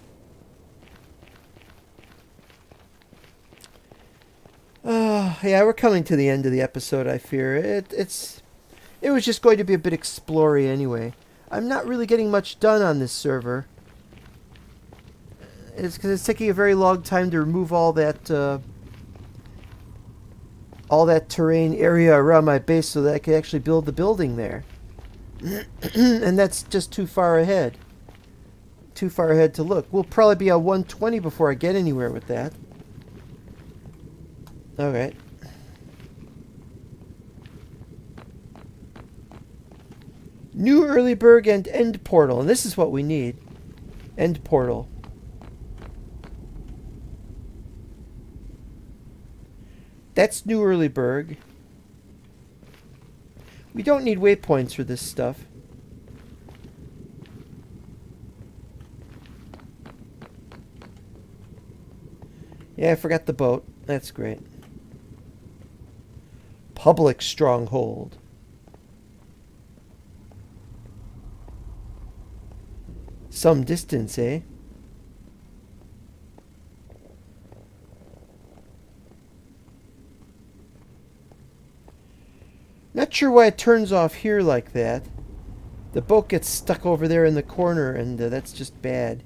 Yeah, we're coming to the end of the episode, I fear. It was just going to be a bit explory anyway. I'm not really getting much done on this server. It's because it's taking a very long time to remove all that terrain area around my base so that I can actually build the building there. And that's just too far ahead. Too far ahead to look. We'll probably be at 120 before I get anywhere with that. Alright. New Earlyberg and End Portal. And this is what we need. End Portal. That's New Earlyberg. We don't need waypoints for this stuff. Yeah, I forgot the boat. That's great. Public stronghold. Some distance, eh? Not sure why it turns off here like that. The boat gets stuck over there in the corner, and that's just bad.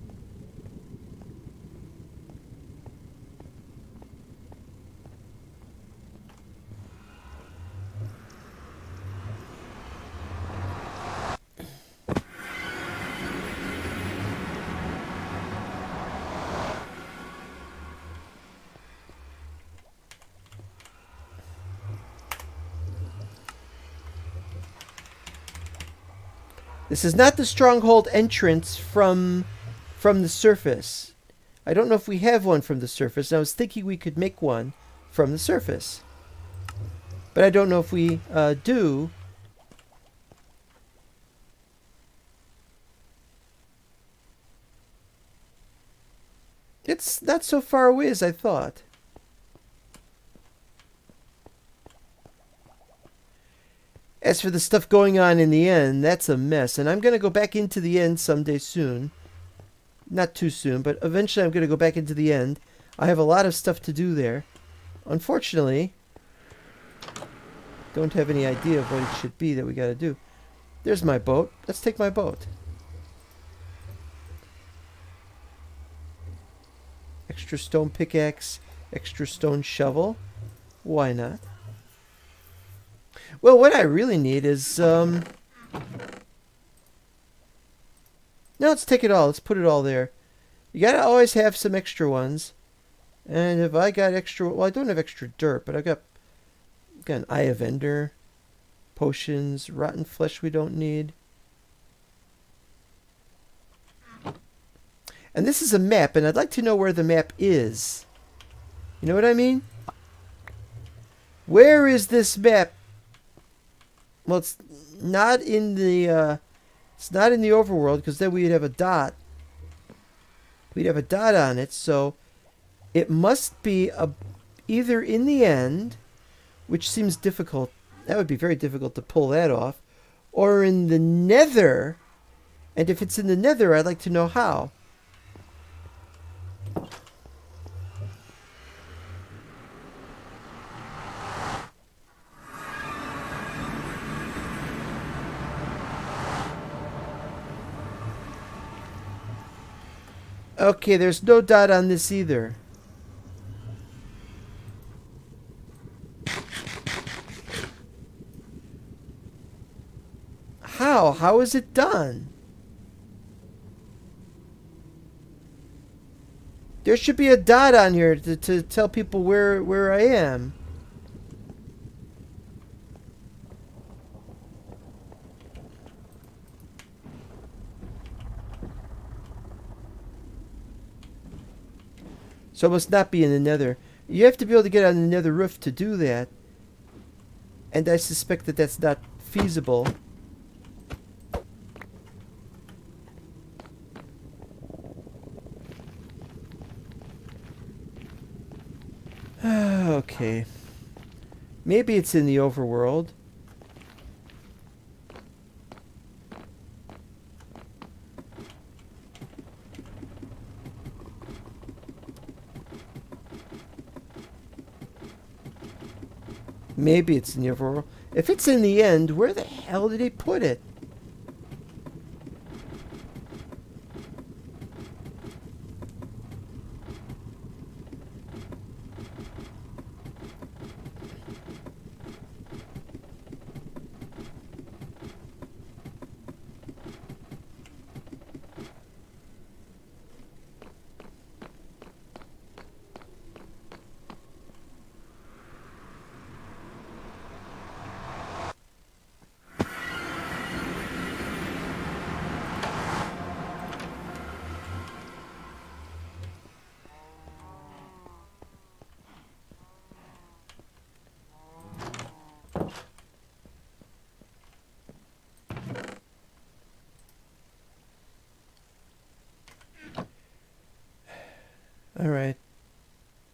This is not the stronghold entrance from the surface. I don't know if we have one from the surface. I was thinking we could make one from the surface. But I don't know if we do. It's not so far away as I thought. As for the stuff going on in the End, that's a mess. And I'm going to go back into the End someday soon. Not too soon, but eventually I'm going to go back into the End. I have a lot of stuff to do there. Unfortunately, don't have any idea of what it should be that we got to do. There's my boat. Let's take my boat. Extra stone pickaxe, extra stone shovel. Why not? Well, what I really need is, no, let's take it all. Let's put it all there. You gotta always have some extra ones. And if I got extra, well, I don't have extra dirt, but I've got an Eye of Ender, potions, rotten flesh we don't need. And this is a map, and I'd like to know where the map is. You know what I mean? Where is this map? Well, it's not in the overworld, because then we'd have a dot. We'd have a dot on it, so it must be either in the end, which seems difficult. That would be very difficult to pull that off, or in the nether. And if it's in the nether, I'd like to know how. Okay, there's no dot on this either. How? How is it done? There should be a dot on here to tell people where I am. So it must not be in the nether. You have to be able to get on the nether roof to do that. And I suspect that that's not feasible. Okay. Maybe it's in the overworld. Maybe it's in the overworld. If it's in the end, where the hell did he put it? Alright.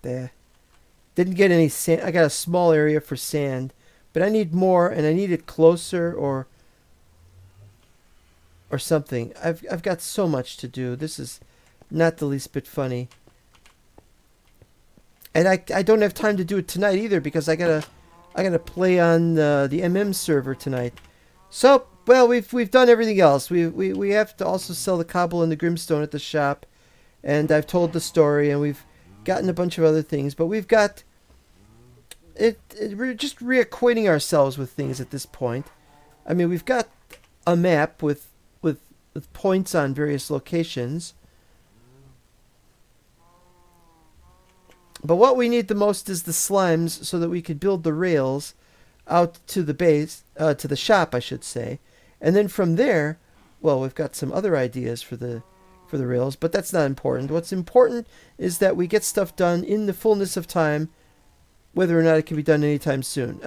There. Didn't get any sand. I got a small area for sand. But I need more, and I need it closer or something. I've got so much to do. This is not the least bit funny. And I don't have time to do it tonight either, because I gotta play on the MM server tonight. So, well, we've done everything else. We have to also sell the cobble and the grimstone at the shop. And I've told the story, and we've gotten a bunch of other things, but we've got we're just reacquainting ourselves with things at this point. I mean, we've got a map with points on various locations. But what we need the most is the slimes, so that we could build the rails out to the base, to the shop, I should say. And then from there, well, we've got some other ideas for the rails, but that's not important. What's important is that we get stuff done in the fullness of time, whether or not it can be done anytime soon.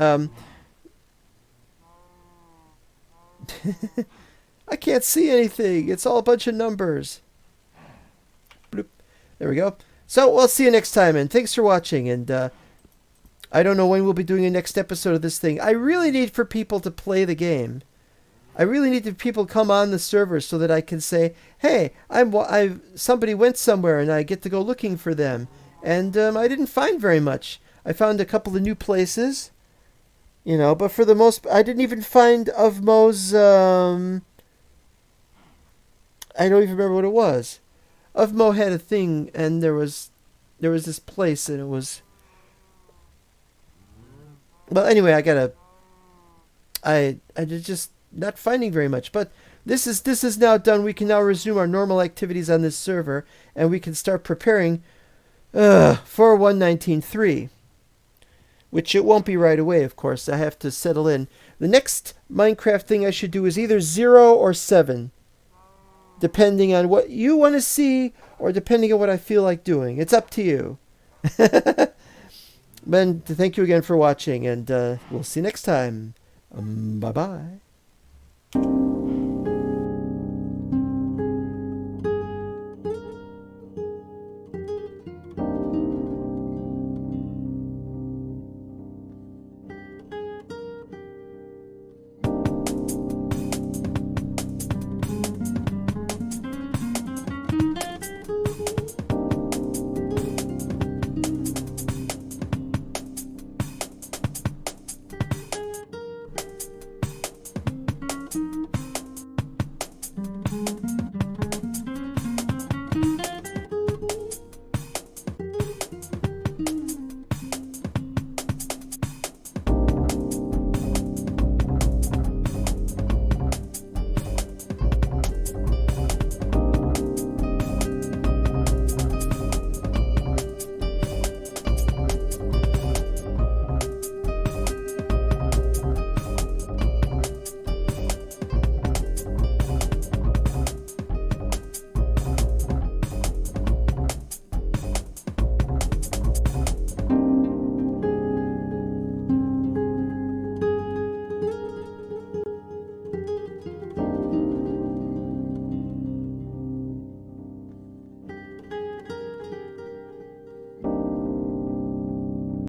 I can't see anything. It's all a bunch of numbers. Bloop. There we go. So we'll see you next time, and thanks for watching. And I don't know when we'll be doing a next episode of this thing. I really need for people to play the game. I really need people to come on the server so that I can say, hey, somebody went somewhere and I get to go looking for them. And I didn't find very much. I found a couple of new places, but for the most, I didn't even find Uvmo's, I don't even remember what it was. Uvmo had a thing, and there was this place, and it was, well, anyway, I just not finding very much, but this is now done. We can now resume our normal activities on this server, and we can start preparing for 1.19.3, which it won't be right away, of course. I have to settle in. The next Minecraft thing I should do is either 0 or 7. depending on what you want to see or depending on what I feel like doing. It's up to you. Ben, thank you again for watching, and we'll see you next time. Bye-bye.